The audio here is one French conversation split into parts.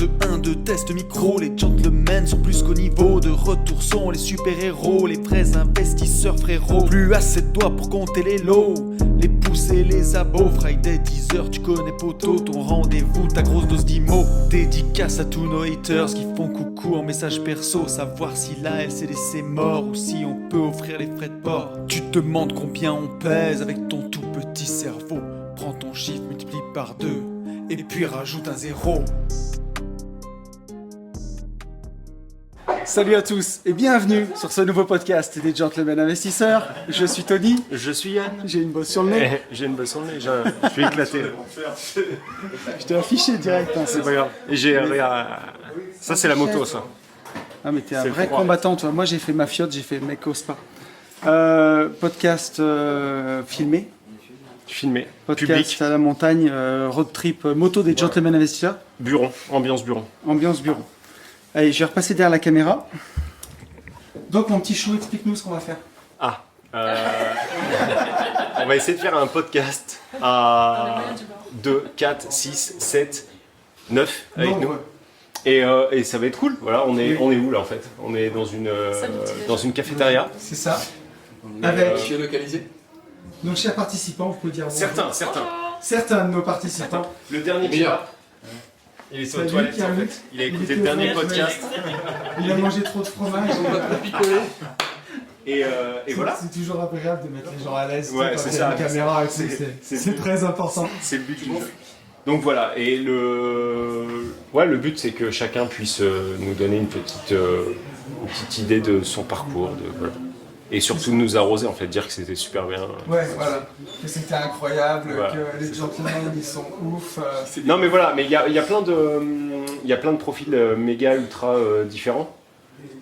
2 test micro. Les gentlemen sont plus qu'au niveau. De retour sont les super-héros, les vrais investisseurs frérot. Plus assez de doigts pour compter les lots, les pouces et les abos. Friday 10h, tu connais poto, ton rendez-vous, ta grosse dose d'IMO. Dédicace à tous nos haters qui font coucou en message perso. Savoir si la LCD mort ou si on peut offrir les frais de port. Tu te demandes combien on pèse avec ton tout petit cerveau. Prends ton chiffre, multiplie par 2 et puis rajoute un 0. Salut à tous et bienvenue sur ce nouveau podcast des Gentlemen Investisseurs. Je suis Tony. Je suis Yann. J'ai une bosse sur le nez. J'ai une bosse sur le nez, je suis éclaté. Je t'ai affiché direct. Hein, c'est pas grave. Et ça c'est la moto ça. Ah mais t'es un vrai combattant toi. Moi j'ai fait ma fiotte, j'ai fait mec au spa. Podcast filmé. Podcast public. À la montagne, road trip moto des Gentlemen Investisseurs. Bureau, ambiance bureau. Ambiance bureau. Allez, je vais repasser derrière la caméra. Donc mon petit chou, explique-nous ce qu'on va faire. On va essayer de faire un podcast à 2, 4, 6, 7, 9 avec nous. Et ça va être cool. Voilà, on est où là en fait? On est dans une cafétéria. C'est ça. Avec localisé. Donc chers participants, vous pouvez dire certains de nos participants. Le dernier qui va. Il est sur les toilettes en fait. Il a écouté le dernier podcast. Il a mangé trop de fromage. On va trop picoler. Et voilà. C'est toujours agréable de mettre les gens à l'aise. Ouais, c'est ça. La caméra, c'est très important. C'est le but du jeu. Donc voilà, et le but c'est que chacun puisse nous donner une petite idée de son parcours. Voilà. Et surtout de nous arroser en fait, dire que c'était super bien. Ouais, voilà. Que c'était incroyable, voilà. Que les gentlemen ils sont ouf. Non mais voilà, mais il y a plein de profils méga ultra différents.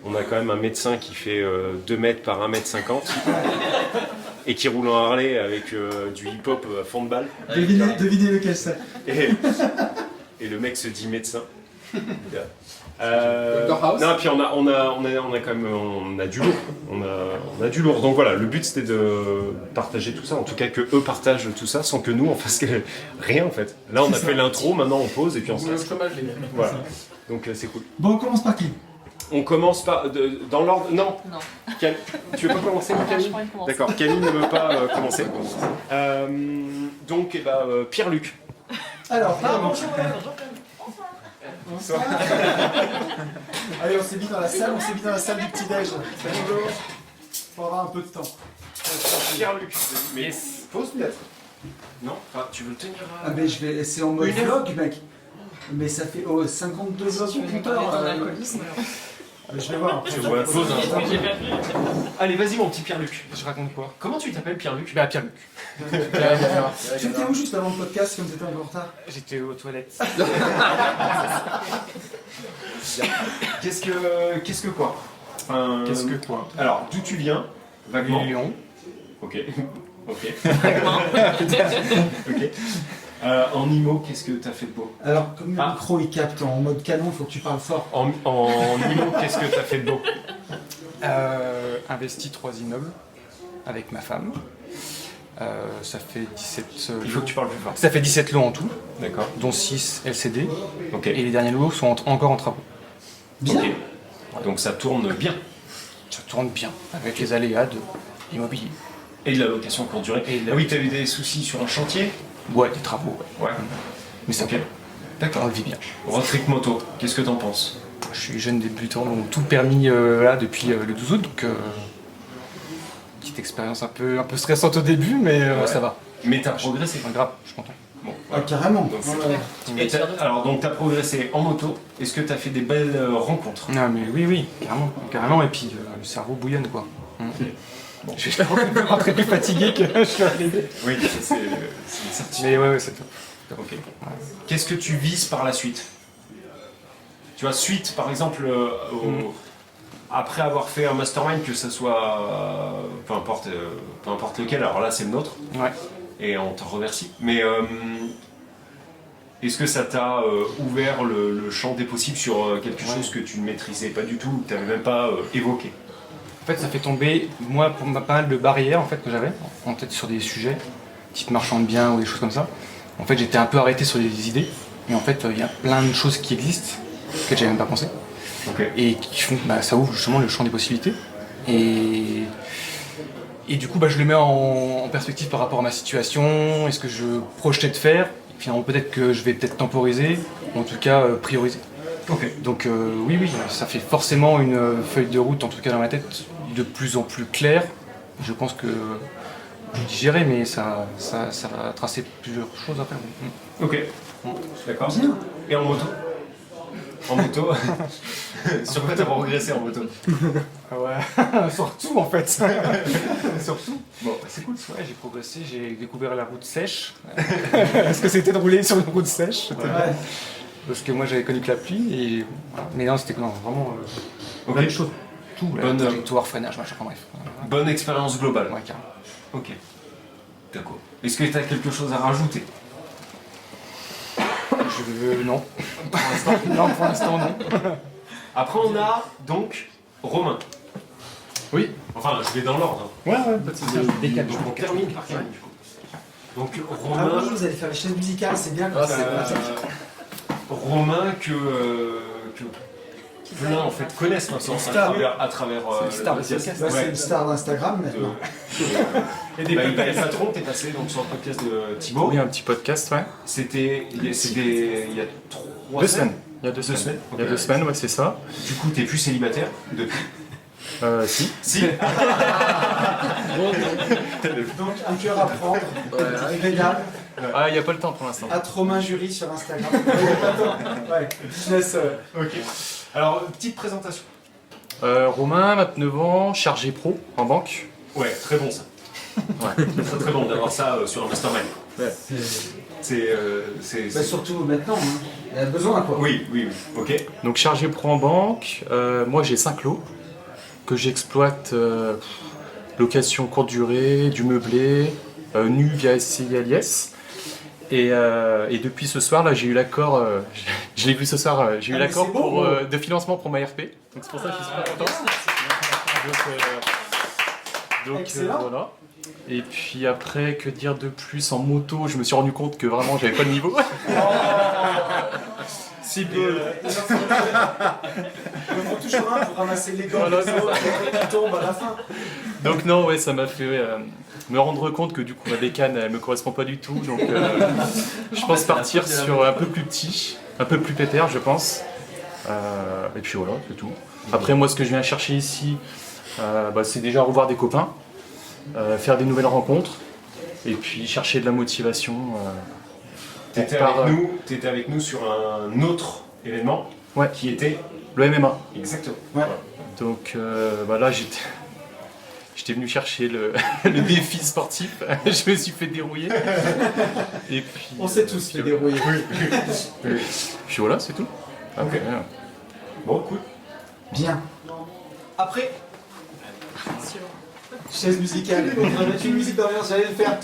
On a quand même un médecin qui fait 2 mètres par 1 mètre 50 et qui roule en Harley avec du hip-hop à fond de balle. Devinez lequel c'est. Et le mec se dit médecin. Non, puis on a quand même on a du lourd. On a du lourd. Donc voilà, le but c'était de partager tout ça, en tout cas que eux partagent tout ça sans que nous on fasse rien en fait. Là on a fait l'intro, maintenant on pose et puis on se laisse. Voilà. Donc c'est cool. Bon, on commence par qui? On commence par dans l'ordre. Non. Tu veux pas commencer, Camille? D'accord, Camille ne veut pas commencer. Donc Pierre-Luc. Alors, bonjour. Bonsoir. Allez, on s'est mis dans la salle, du petit-déj. Bonjour. Faut avoir un peu de temps. Pierre-Luc. Mais pause peut-être. Non, tu veux le tenir Ah mais je vais laisser en mode vlog, mec. Mais ça fait 52 vlogs au compteur. Je vais voir. Allez, vas-y mon petit Pierre-Luc. Je raconte quoi? Comment tu t'appelles Pierre-Luc? Pierre-Luc. Tu étais où juste avant le podcast comme tu étais un peu en retard? J'étais aux toilettes. Qu'est-ce que quoi? Qu'est-ce que quoi? Alors, d'où tu viens? Vaguement. Lyon. Ok. En IMO, qu'est-ce que t'as fait de beau? Alors, comme le micro il capte en mode canon, il faut que tu parles fort. En IMO, qu'est-ce que t'as fait de beau? Investi 3 immeubles avec ma femme. Ça fait 17... Il faut que tu parles plus fort. Ça fait 17 lots en tout. D'accord. Dont 6 LCD. Ok. Et les derniers lots sont encore en travaux. Bien. Okay. Donc ça tourne bien. Ça tourne bien avec les aléas de l'immobilier. Et de la location courte durée. Ah oui, t'as eu des soucis sur un chantier? Ouais, des travaux, ouais. Mais ça okay. D'accord, on le vit bien. Road trip moto, qu'est-ce que t'en penses? Je suis jeune débutant, donc tout permis là depuis le 12 août, donc petite expérience un peu stressante au début, mais ça va. Mais t'as progressé? Pas grave, je suis content. Bon, voilà. Carrément. Alors donc t'as progressé en moto, est-ce que t'as fait des belles rencontres? Non mais oui, carrément, et puis le cerveau bouillonne quoi. Bon. Je suis rentré plus fatigué que je suis arrivé. Oui, c'est une certitude. Mais ouais, c'est tout. Ok. Qu'est-ce que tu vises par la suite? Tu vois, suite par exemple, après avoir fait un mastermind, que ça soit, peu importe lequel, alors là c'est le nôtre, ouais. Et on t'en remercie, mais est-ce que ça t'a ouvert le champ des possibles sur quelque chose que tu ne maîtrisais pas du tout, que tu n'avais même pas évoqué? En fait, ça fait tomber, moi, pour pas mal de barrières en fait, que j'avais en tête sur des sujets, type marchand de biens ou des choses comme ça. En fait, j'étais un peu arrêté sur des idées, mais en fait, il y a plein de choses qui existent auxquelles j'avais même pas pensé. Et qui font que ça ouvre justement le champ des possibilités. Et du coup, je le mets en perspective par rapport à ma situation, est-ce que je projetais de faire, et finalement peut-être que je vais temporiser, ou en tout cas prioriser. Donc oui, ça fait forcément une feuille de route, en tout cas dans ma tête, de plus en plus claire. Je pense que je digérais, mais ça va tracer plusieurs choses après. Ok, d'accord. Et en moto? En moto, sur quoi t'as progressé en moto? Ouais, surtout en fait. Surtout. Bon, c'est cool. Ouais, j'ai progressé, j'ai découvert la route sèche. Est-ce que c'était de rouler sur une route sèche? Ouais. Parce que moi j'avais connu que la pluie, et... mais non, c'était vraiment plein de choses. Tout, Bonne trajectoire, freinage, machin, enfin bref. Bonne expérience globale. Ouais, carrément. Ok. D'accord. Est-ce que t'as quelque chose à rajouter? Non. Pour l'instant, non, pour l'instant, non. Après, on a donc Romain. Oui. Enfin, je vais dans l'ordre. Ouais, pas de soucis. Donc, on termine par Kevin, du coup. Donc, Ah Romain. oui, vous allez faire les chaises musicales, c'est bien comme ça. Romain que plein en fait connaissent maintenant à travers une star le de podcast. podcast. C'est une star d'Instagram maintenant. Et des patrons, t'es passé donc sur le podcast de Thibaut. Oui, un petit podcast, ouais. C'était il y a 3 semaines. Il y a 2 semaines. Ok. Il y a 2 semaines, ouais, c'est ça. Du coup, t'es plus célibataire depuis. Si. Si. Donc un cœur à prendre, Rénal, Ah, il n'y a pas le temps pour l'instant. Romain Jury sur Instagram. Ouais, business. Ok. Alors, petite présentation. Romain, 29 ans, chargé pro en banque. Ouais, très bon ça. Ouais. Très très bon d'avoir ça sur un mastermind. C'est Surtout maintenant, hein. Il y a besoin quoi. Oui, ok. Donc chargé pro en banque, moi j'ai 5 lots que j'exploite, location courte durée, du meublé, nu via SCI Alias. Et depuis ce soir là j'ai eu l'accord, je l'ai vu ce soir, j'ai eu l'accord c'est beau, de financement pour ma RP. Donc c'est pour ça que je suis super content. Donc voilà. Et puis après, que dire de plus en moto, je me suis rendu compte que vraiment j'avais pas le niveau. Si peu. Il faut toujours un pour ramasser les gants Voilà, qui tombent à la fin. Donc non, ouais, ça m'a fait me rendre compte que du coup ma bécane elle me correspond pas du tout. Donc je pense partir sur un peu plus petit, un peu plus pépère, je pense. Et puis voilà, c'est tout. Après moi ce que je viens chercher ici, c'est déjà revoir des copains, faire des nouvelles rencontres, et puis chercher de la motivation. T'étais avec nous sur un autre événement qui était le MMA. Exactement. Ouais. Donc là j'étais venu chercher le défi sportif, je me suis fait dérouiller. Et puis, On s'est tous fait dérouiller. Puis voilà, c'est tout. Après, Bon, cool. Bien. Après, Chaise musicale. On va mettre une musique d'ambiance, j'allais le faire.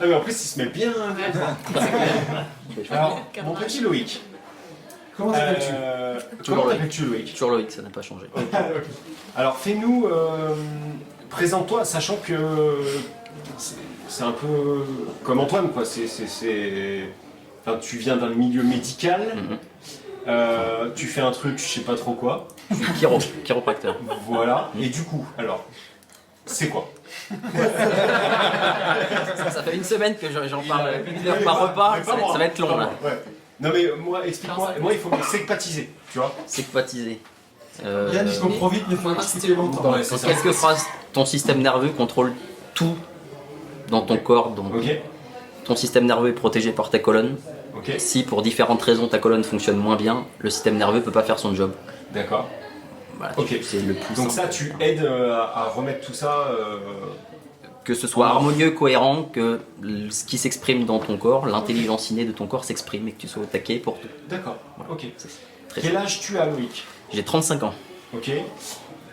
ah mais en plus il se met bien. Alors, mon petit Loïc. Comment t'appelles-tu Comment t'appelles-tu Loïc? Toujours Loïc, ça n'a pas changé. Alors fais-nous, présente-toi, sachant que c'est un peu comme Antoine, quoi. Enfin, tu viens d'un milieu médical, tu fais un truc, je sais pas trop quoi. Je suis chiropracteur. Voilà. Et du coup, alors, c'est quoi? Ça fait une semaine que j'en parle une heure par repas, ça va être long là. Ouais. Non mais moi, explique-moi, moi il faut me sympathiser, tu vois. Secpatiser. Yann, je comprends vite, mais il faut expliquer longtemps. En quelques phrases, ton système nerveux contrôle tout dans ton corps. Donc Ok. ton système nerveux est protégé par ta colonne. Ok. Si pour différentes raisons ta colonne fonctionne moins bien, le système nerveux peut pas faire son job. D'accord. Voilà, Ok. c'est le plus Donc simple. ça, tu aides à remettre tout ça. Que ce soit harmonieux, cohérent, que ce qui s'exprime dans ton corps, l'intelligence innée de ton corps s'exprime et que tu sois au taquet pour tout. D'accord. Ok. Très Quel âge tu as, Loïc? J'ai 35 ans. Ok.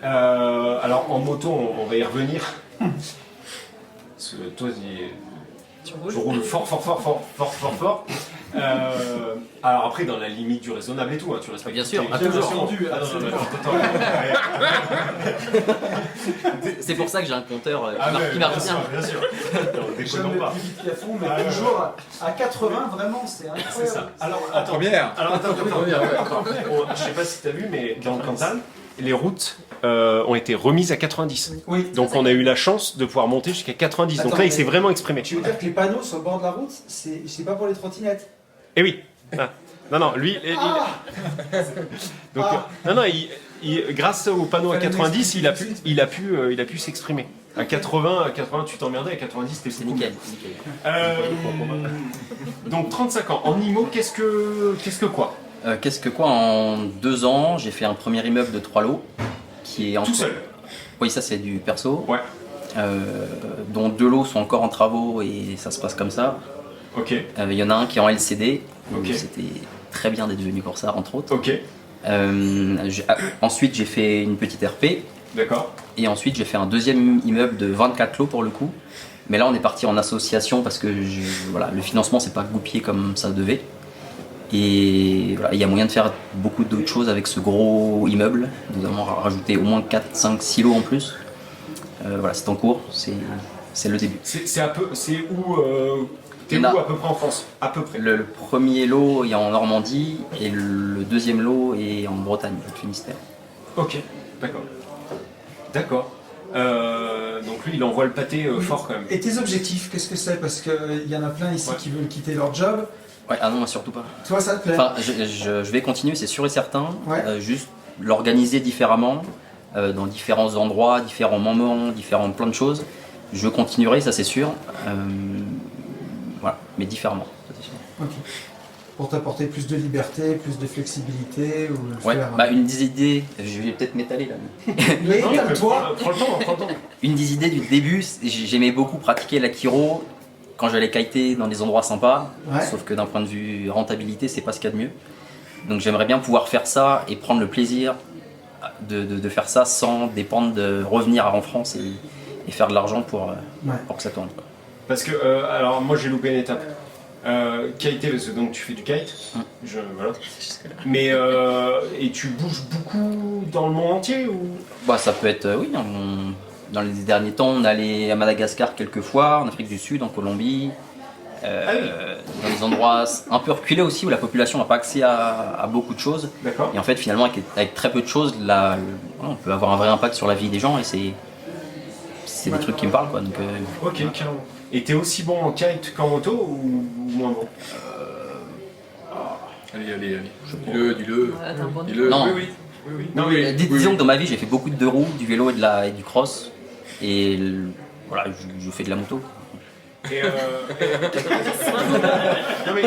Alors en moto, on va y revenir. Parce que toi, tu roules fort. Alors après, dans la limite du raisonnable et tout, hein, tu respectes. Bien sûr, tes- ah, toujours. Entendu, Ah, non, non, absolument. C'est pour ça que j'ai un compteur qui bien marche sûr, bien. bien sûr. Non, Jamais déconnons pas. plus vite qu'à fond, mais Ah, ouais, toujours à 80, vraiment, c'est incroyable. C'est ça. Alors, attends. Première. Alors, attends. Je sais pas si t'as vu, mais dans le Cantal, les routes ont été remises à 90. Oui. Donc on a eu la chance de pouvoir monter jusqu'à 90. Donc Attends, là, il mais- s'est vraiment exprimé. Tu veux dire que les panneaux sur le bord de la route, c'est pas pour les trottinettes? Eh oui. Ah. Non, lui, donc non, grâce au panneau à Fallait 90, m'expliquer il a pu s'exprimer. À 80, tu t'emmerdais. À 90, c'était C'est beaucoup nickel. mieux. Donc 35 ans. En IMO, qu'est-ce que quoi? Qu'est-ce que quoi, en 2 ans, j'ai fait un premier immeuble de 3 lots qui est en Tout seul. Oui, ça c'est du perso. Ouais. Dont 2 lots sont encore en travaux et ça se passe comme ça. Ok. Il y en a un qui est en LCD. Ok. C'était très bien d'être venu pour ça, entre autres. Ok. Ensuite, j'ai fait une petite RP. D'accord. Et ensuite, j'ai fait un deuxième immeuble de 24 lots pour le coup. Mais là, on est parti en association parce que voilà, le financement s'est pas goupillé comme ça devait. Et voilà, il y a moyen de faire beaucoup d'autres choses avec ce gros immeuble. Nous avons rajouté au moins 4, 5 silos en plus. Voilà, c'est en cours, c'est le début. C'est où t'es Il y en où a- à peu près en France? À peu près. Le premier lot est en Normandie et le deuxième lot est en Bretagne, au Finistère. Ok. D'accord. D'accord. Donc lui, il envoie le pâté fort quand même. Et tes objectifs, qu'est-ce que c'est? Parce qu'il y en a plein ici Ouais. qui veulent quitter leur job. Ouais, ah non, moi surtout pas. Toi, ça te plaît? Enfin, je vais continuer, c'est sûr et certain. Ouais. Juste l'organiser différemment, dans différents endroits, différents moments, plein de choses. Je continuerai, ça c'est sûr. Voilà, mais différemment. Ça, c'est sûr. Ok. Pour t'apporter plus de liberté, plus de flexibilité ou le Ouais, faire. bah, une des idées, je vais peut-être m'étaler là. Mais Non, mais calme-toi. prends le temps. Une des idées du début, j'aimais beaucoup pratiquer l'acquiro quand j'allais kiter dans des endroits sympas. Ouais. Sauf que d'un point de vue rentabilité, c'est pas ce qu'il y a de mieux. Donc j'aimerais bien pouvoir faire ça et prendre le plaisir de faire ça sans dépendre de revenir en France et faire de l'argent pour que ça tourne. Parce que, alors moi j'ai loupé une étape. Kiter, parce que donc tu fais du kite. Voilà. Mais, et tu bouges beaucoup dans le monde entier ou? Bah, ça peut être, oui. Dans les derniers temps, on est allé à Madagascar quelques fois, en Afrique du Sud, en Colombie. Dans des endroits un peu reculés aussi où la population n'a pas accès à beaucoup de choses. D'accord. Et en fait, finalement, avec très peu de choses, voilà, on peut avoir un vrai impact sur la vie des gens et c'est des trucs qui me parlent, quoi. Donc, Ok, carrément. Et t'es aussi bon en kite qu'en moto ou moins bon? Allez. Dis-le. Dis-le. Non. Oui. Non, mais disons que dans ma vie, j'ai fait beaucoup de 2 roues, du vélo et du cross. Et voilà, je fais de la moto. Et non mais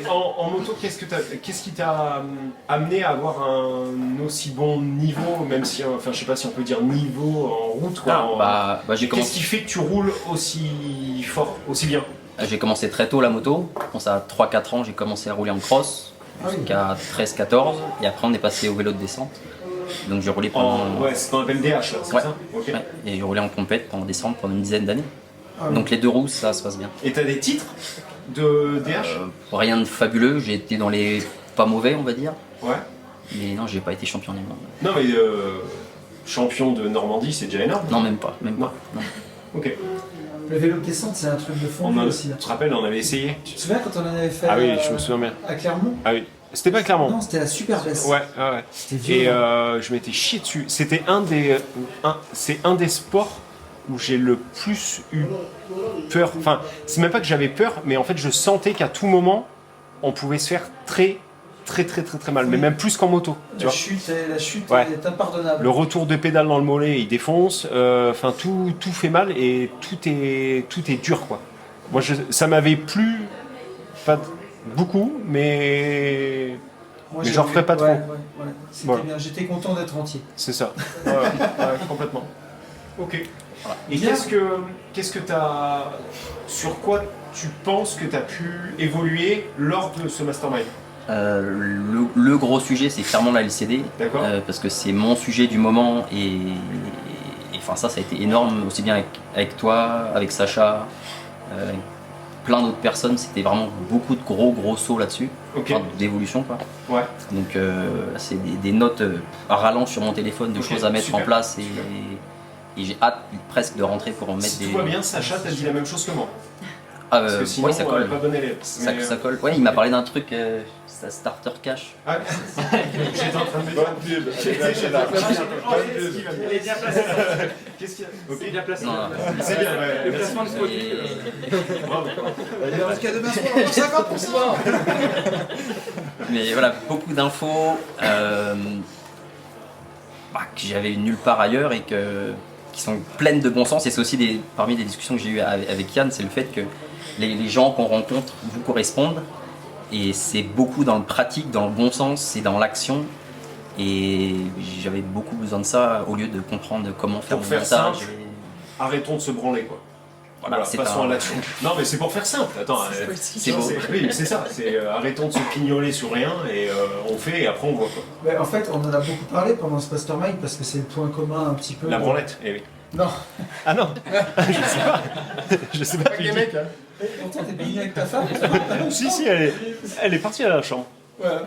en moto, qu'est-ce qui t'a amené à avoir un aussi bon niveau, même si, enfin, je sais pas si on peut dire niveau en route, quoi. Bah, j'ai Qu'est-ce commencé. qui fait que tu roules aussi fort, aussi bien? J'ai commencé très tôt la moto. Je pense à 3-4 ans, j'ai commencé à rouler en cross. Ah oui. Jusqu'à 13-14. Et après, on est passé au vélo de descente. Donc j'ai roulé pendant. Ouais, c'est ce qu'on appelle DH là, c'est Ouais. ça? Ok. Ouais. Et j'ai roulé en compète pendant descente pendant une dizaine d'années. Ah oui. Donc les 2 roues, ça se passe bien. Et t'as des titres de DH? Rien de fabuleux, j'ai été dans les pas mauvais, on va dire. Ouais. Mais non, j'ai pas été champion du monde. Non mais champion de Normandie, c'est déjà énorme. Non, même pas. Même Non. pas. Non. Ok. Le vélo de descente, c'est un truc de fond aussi. Tu te rappelles, on avait essayé. Tu te souviens quand on en avait fait Ah oui, je me souviens bien. à Clermont? Ah oui. C'était pas Clermont. Non, c'était la Super Baisse. Ouais. C'était Et violent. je m'étais chié dessus. C'était c'est un des sports où j'ai le plus eu peur. Enfin, c'est même pas que j'avais peur, mais en fait, je sentais qu'à tout moment, on pouvait se faire très mal. Mais même plus qu'en moto. Tu La vois. chute Ouais. est impardonnable. Le retour de pédale dans le mollet, il défonce. Enfin, tout fait mal et tout est dur, quoi. Moi, ça m'avait plu, pas beaucoup, mais Moi, mais j'ai j'en vu- referai pas trop. Ouais. C'était Voilà. bien, j'étais content d'être entier. C'est ça. Ouais, complètement. Ok. Et Bien. qu'est-ce que t'as, sur quoi tu penses que tu as pu évoluer lors de ce mastermind? Le gros sujet, c'est clairement la LCD. D'accord. Parce que c'est mon sujet du moment et enfin ça a été énorme aussi bien avec toi, avec Sacha, plein d'autres personnes, c'était vraiment beaucoup de gros sauts là-dessus, Ok. enfin, d'évolution quoi. Ouais. Donc c'est des notes à rallonge sur mon téléphone, de Ok, choses à mettre super. en place et j'ai hâte presque de rentrer pour en mettre Si des... tout va bien, Sacha t'a dit la même chose que moi. Ah, Parce que sinon, ouais, ça on colle. n'est pas bon élève. Ça, Mais, ça colle. Ouais, il m'a parlé d'un truc, starter cash. Ah, j'étais en train de me dire. J'étais en train de me dire. Il est bien placé. Qu'est-ce qu'il y a C'est bien placé. Non, C'est bien, ouais. Le placement de produit. Bravo. Parce qu'il y a demain soir, 50%. Mais voilà, beaucoup d'infos que j'avais nulle part ailleurs et qui sont pleines de bon sens. Et c'est aussi parmi les discussions que j'ai eues avec Yann, c'est le fait que les gens qu'on rencontre vous correspondent. Et c'est beaucoup dans le pratique, dans le bon sens et dans l'action. Et j'avais beaucoup besoin de ça au lieu de comprendre comment faire Pour mon faire montage. simple, Arrêtons de se branler, quoi. Voilà, c'est passons un- à l'action. Non, mais c'est pour faire simple. Attends, C'est beau. oui, c'est ça. C'est arrêtons de se pignoler sur rien et on fait et après on voit quoi. Mais en fait, on en a beaucoup parlé pendant ce mastermind parce que c'est le point commun un petit peu. La branlette, eh oui. Non. Ah non, je sais pas. Je sais pas. Les mecs, hein. Pourtant, t'es baigné avec ta femme. Si, elle est partie à la chambre. Voilà.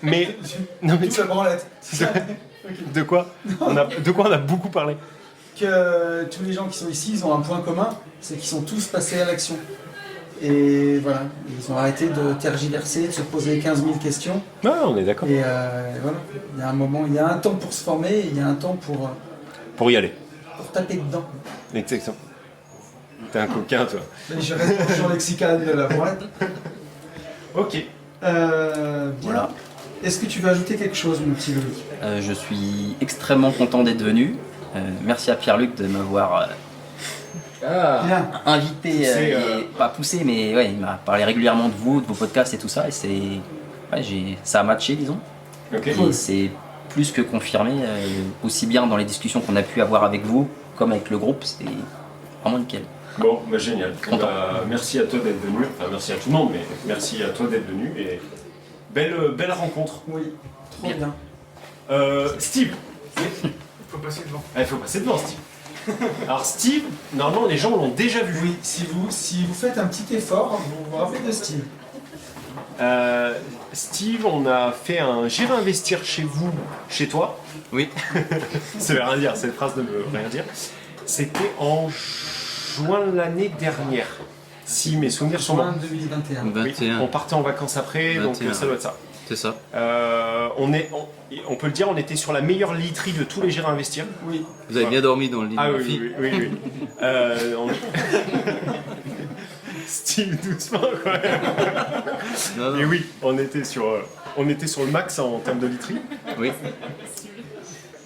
Mais non, mais Toute la branlette. de quoi on a beaucoup parlé. Que tous les gens qui sont ici, ils ont un point commun, c'est qu'ils sont tous passés à l'action. Et voilà, ils ont arrêté de tergiverser, de se poser 15 000 questions. Ouais, on est d'accord. Et voilà, il y a un moment, il y a un temps pour se former, et il y a un temps pour Pour y aller. taper dedans. Exactement. T'es un coquin, toi. Mais je reste dans le champ lexical de la branlette. Ok. Bien. Voilà. Est-ce que tu veux ajouter quelque chose, mon petit Loïc? Je suis extrêmement content d'être venu. Merci à Pierre-Luc de m'avoir Bien. invité, Poussé, et pas poussé, mais ouais, il m'a parlé régulièrement de vous, de vos podcasts et tout ça. Et ça a matché, disons. Ok. Et c'est plus que confirmé, aussi bien dans les discussions qu'on a pu avoir avec vous, comme avec le groupe. C'est vraiment nickel. Bon, bah génial. Content. Bah, merci à toi d'être venu. Enfin, merci à tout le monde, mais merci à toi d'être venu. Et belle rencontre. Oui, trop bien. Steve. Faut passer devant. Il faut passer devant, Steve. Alors, Steve, normalement, les gens l'ont déjà vu. Oui, si vous faites un petit effort, vous vous rappelez de Steve. Steve, on a fait un J'irai investir chez vous, chez toi. Oui. Ça veut rien dire, cette phrase ne veut rien dire. C'était en juin l'année dernière, si mes souvenirs sont Juin bons. 2021. Oui, 21, on partait en vacances après, donc 21. ça doit être ça. c'est ça. On peut le dire, on était sur la meilleure literie de tous les J'irai investir. Oui. Vous avez bien dormi dans le lit de Ah ma oui, fille. oui, oui, oui. Steve, doucement, quand même. Non, non. Et oui, on était sur le max en termes de literie. Oui.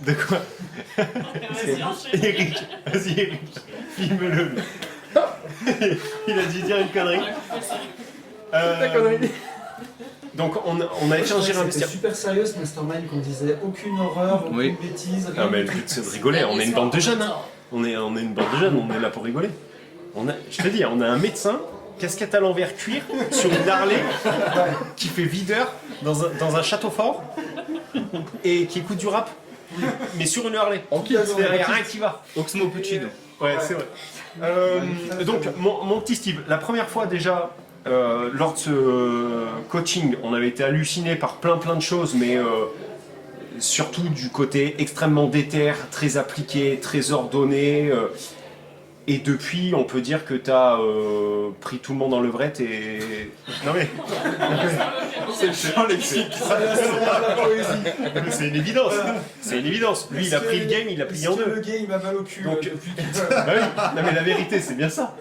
De quoi Eric, vas-y Eric, filme-le. Il a dû dire une connerie. Donc on a été en J'irai C'était investir. super sérieux ce mastermind qu'on disait aucune horreur, aucune Oui. bêtise. Non mais le but c'est de rigoler, on est une bande de jeunes. Hein. On est une bande de jeunes, on est là pour rigoler. Je te dis, on a un médecin, casquette à l'envers cuir, sur une Harley, qui fait videur dans un château fort, et qui écoute du rap, mais sur une Harley. Il n'y a rien qui va. Oxmo Puccino. Ouais, c'est vrai. Donc, mon petit Steve, la première fois déjà, lors de ce coaching, on avait été halluciné par plein de choses, mais surtout du côté extrêmement déter, très appliqué, très ordonné. Et depuis, on peut dire que tu as pris tout le monde en levrette et... Non mais... C'est le champ lexique. C'est une évidence. C'est une évidence. Lui, il a pris le game, il l'a plié en Parce que deux. le gars il m'a mal au cul Donc- depuis qu'il Bah oui, non mais la vérité, c'est bien ça.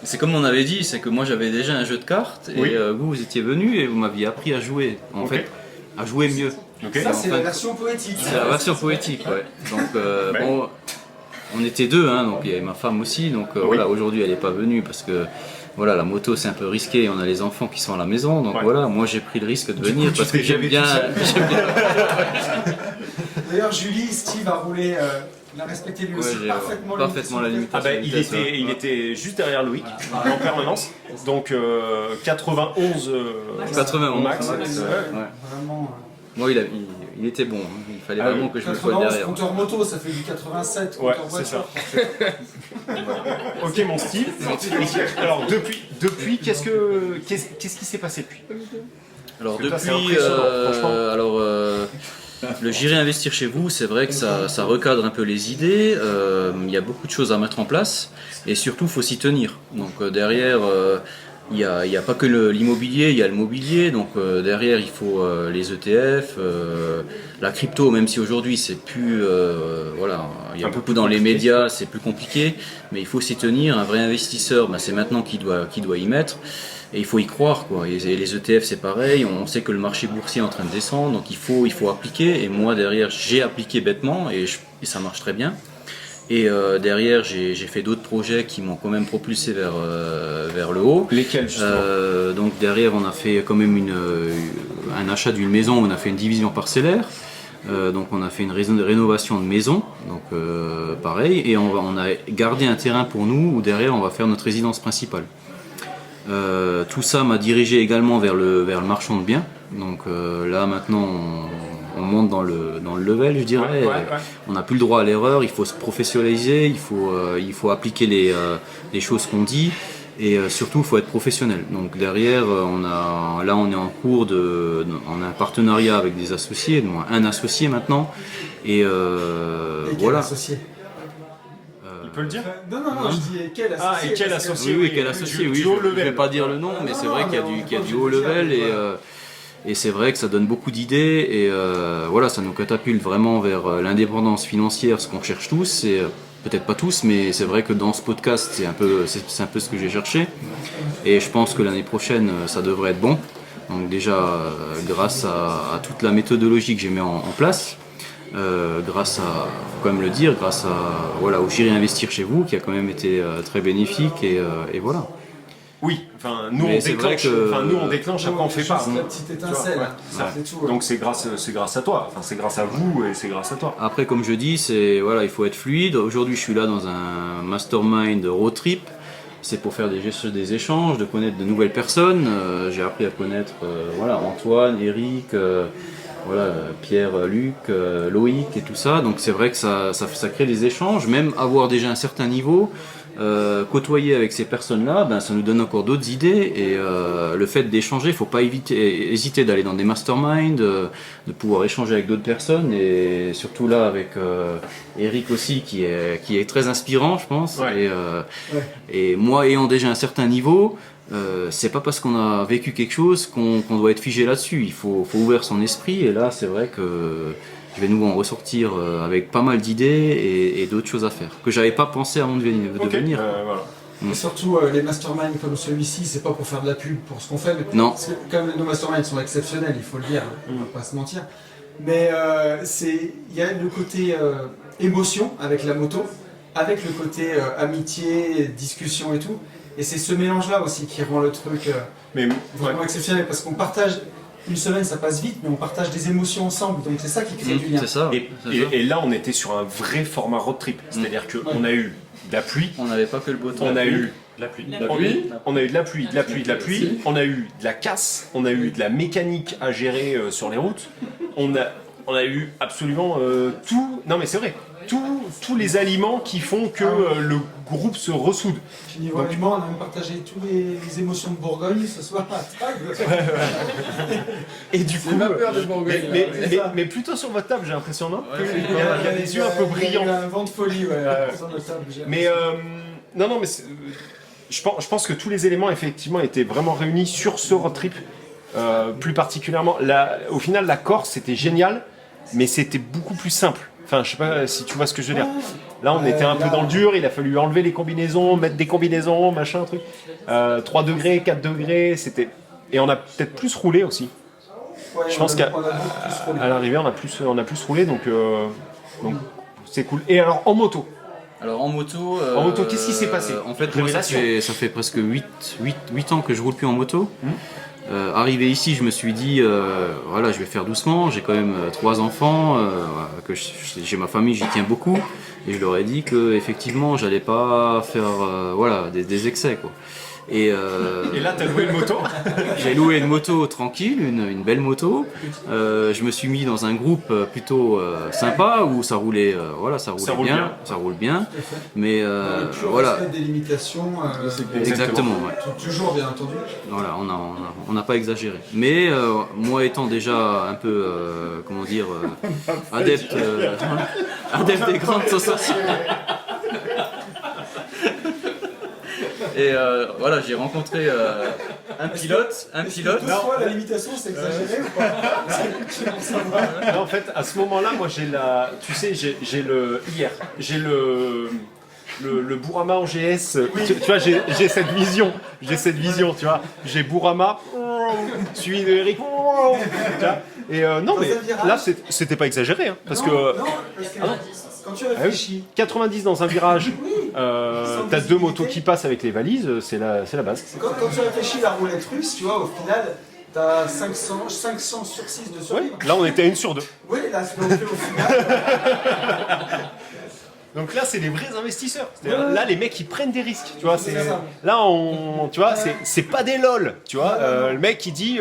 C'est comme on avait dit, c'est que moi j'avais déjà un jeu de cartes et Oui. vous étiez venu et vous m'aviez appris à jouer. En Ok. fait, à jouer mieux. Ok. Ça c'est la enfin, version poétique. C'est la version poétique, ouais. Donc Ouais. bon, on était deux, hein, donc il y avait ma femme aussi. Donc Oui. voilà, aujourd'hui elle n'est pas venue parce que voilà, la moto c'est un peu risqué et on a les enfants qui sont à la maison. Donc Ouais. voilà, moi j'ai pris le risque de Du venir coup, tu parce que t'es j'aime gavé bien. tout seul. j'aime bien- D'ailleurs Julie, Steve a roulé, il a respecté lui aussi Ouais, j'ai parfaitement, parfaitement la limite. Ah bah, il était juste derrière Loïc, en permanence. Donc 91 91 au max. ouais. Vraiment. Moi, il il était bon. Hein. Il fallait Ah vraiment oui. que je me colle 91 derrière. compteur moto, ça fait du 87 Ouais, compteur c'est voiture. ça. Ok, mon Steve. Alors, depuis qu'est-ce qui s'est passé depuis? Alors Parce que toi, c'est depuis, impressionnant, franchement. le J'irai investir chez vous, c'est vrai que ça recadre un peu les idées. Il y a beaucoup de choses à mettre en place et surtout, il faut s'y tenir. Donc derrière, il n'y a pas que l'immobilier, il y a le mobilier. Donc derrière, il faut les ETF, la crypto, même si aujourd'hui c'est plus, voilà, il y a Un peu beaucoup plus dans les compliqué. médias, c'est plus compliqué, mais il faut s'y tenir. Un vrai investisseur, c'est maintenant qu'il doit y mettre. Et il faut y croire, quoi. Et les ETF, c'est pareil. On sait que le marché boursier est en train de descendre, donc il faut appliquer. Et moi, derrière, j'ai appliqué bêtement et ça marche très bien. Et derrière, j'ai fait d'autres projets qui m'ont quand même propulsé vers le haut. Lesquels, justement? Donc derrière, on a fait quand même un achat d'une maison. On a fait une division parcellaire. Donc on a fait une rénovation de maison. Donc pareil. Et on a gardé un terrain pour nous où derrière, on va faire notre résidence principale. Tout ça m'a dirigé également vers le marchand de biens. Donc là maintenant on monte dans le level, je dirais. Ouais. On n'a plus le droit à l'erreur, il faut se professionnaliser, il faut appliquer les choses qu'on dit et surtout il faut être professionnel. Donc derrière on est en cours on a un partenariat avec des associés, donc un associé maintenant et Et quel voilà. associé? Il peut le dire? Non, je dis quel associé? Ah, et quel parce que- associé? Oui, quel associé, du oui, haut je ne level. vais pas dire le nom, mais c'est vrai qu'il y a non, du non, haut je veux level dire, et c'est vrai que ça donne beaucoup d'idées et voilà, ça nous catapulte vraiment vers l'indépendance financière, ce qu'on cherche tous, et peut-être pas tous, mais c'est vrai que dans ce podcast, c'est un peu ce que j'ai cherché et je pense que l'année prochaine, ça devrait être bon. Donc déjà, grâce à toute la méthodologie que j'ai mis en place, grâce à, faut quand même le dire, grâce au J'irai investir chez vous, qui a quand même été très bénéfique et voilà. Oui, enfin nous Mais on c'est vrai déclenche, que- on déclenche, après on fait pas. Juste la petite étincelle, Ouais, c'est tout. Donc c'est grâce à toi, enfin c'est grâce à vous et c'est grâce à toi. Après, comme je dis, il faut être fluide. Aujourd'hui, je suis là dans un mastermind road trip. C'est pour faire des échanges, de connaître de nouvelles personnes. J'ai appris à connaître Antoine, Eric, Pierre, Luc, Loïc et tout ça. Donc c'est vrai que ça crée des échanges, même avoir déjà un certain niveau. Côtoyer avec ces personnes-là, ça nous donne encore d'autres idées et le fait d'échanger, il ne faut pas hésiter d'aller dans des masterminds, de pouvoir échanger avec d'autres personnes et surtout là avec Eric aussi qui est très inspirant je pense. Ouais. Et moi ayant déjà un certain niveau, c'est pas parce qu'on a vécu quelque chose qu'on doit être figé là-dessus, il faut ouvrir son esprit et là c'est vrai que je vais nous en ressortir avec pas mal d'idées et d'autres choses à faire que j'avais pas pensé avant de venir. Voilà. Et surtout, les masterminds comme celui-ci, c'est pas pour faire de la pub pour ce qu'on fait, mais Non. parce que comme nos masterminds sont exceptionnels, il faut le dire, on va pas se mentir. Mais il y a le côté émotion avec la moto, avec le côté amitié, discussion et tout. Et c'est ce mélange-là aussi qui rend le truc Mais vraiment exceptionnel parce qu'on partage. Une semaine ça passe vite, mais on partage des émotions ensemble, donc c'est ça qui crée du lien. C'est ça. et là on était sur un vrai format road trip, c'est-à-dire qu'on a eu de la pluie, On n'avait pas que le beau temps. on a eu de la pluie, on a eu de la pluie, on a eu de la casse, on a eu de la mécanique à gérer sur les routes, on a eu absolument tout. Non mais c'est vrai, tous les aliments qui font que le groupe se ressoude. Puis niveau aliment, on a même partagé toutes les émotions de Bourgogne ce soir à table. Et du coup, peur de Bourgogne. mais plutôt sur votre table, j'ai l'impression, non? Il y a des yeux un peu brillants. Il y a un vent de folie, sur notre table. Mais non, mais je pense que tous les éléments effectivement étaient vraiment réunis sur ce road trip, plus particulièrement. Au final, la Corse c'était génial, mais c'était beaucoup plus simple. Enfin, je sais pas si tu vois ce que je veux dire. Là, on était un peu dans le dur, il a fallu enlever les combinaisons, mettre des combinaisons, machin, truc. 3 degrés, 4 degrés, c'était. Et on a peut-être plus roulé aussi. Ouais, Je pense on a beaucoup plus roulé. qu'à l'arrivée, on a plus roulé, donc c'est cool. Et alors, en moto? Alors en moto, qu'est-ce qui s'est passé? En fait, moi, ça fait presque 8 ans que je roule plus en moto. Arrivé ici, je me suis dit, je vais faire doucement. J'ai quand même 3 enfants, j'ai ma famille, j'y tiens beaucoup. Et je leur ai dit que effectivement, j'allais pas faire des excès, quoi. Et là, t'as loué une moto. j'ai loué une moto tranquille, une belle moto. Je me suis mis dans un groupe plutôt sympa où ça roulait, ça roule bien. Mais Toujours voilà, respect des limitations. exactement. Ouais. Toujours, bien entendu. Voilà, on n'a pas exagéré. Mais moi étant déjà un peu, adepte, adepte des grandes sensations. Et voilà, j'ai rencontré un pilote. Toutefois, la limitation, c'est exagéré ou pas? Non, en fait, à ce moment-là, moi j'ai le Bourama en GS. Tu vois, j'ai cette vision, tu vois. J'ai Bourama, suivi de Eric. Tu vois. Et non, mais là, c'était pas exagéré, hein, parce que. Non, parce que quand tu réfléchis. 90 dans un virage, t'as deux motos qui passent avec les valises, c'est la base. Quand tu réfléchis la roulette russe, tu vois, au final, t'as 500 sur 6 de Ouais, survivre. là on était à 1 sur 2. Oui, là, donc, au final. Donc là, c'est des vrais investisseurs. C'est-à-dire, là, les mecs, ils prennent des risques. Tu vois, C'est ça. là, tu vois, c'est pas des lol. Tu vois, le mec, il dit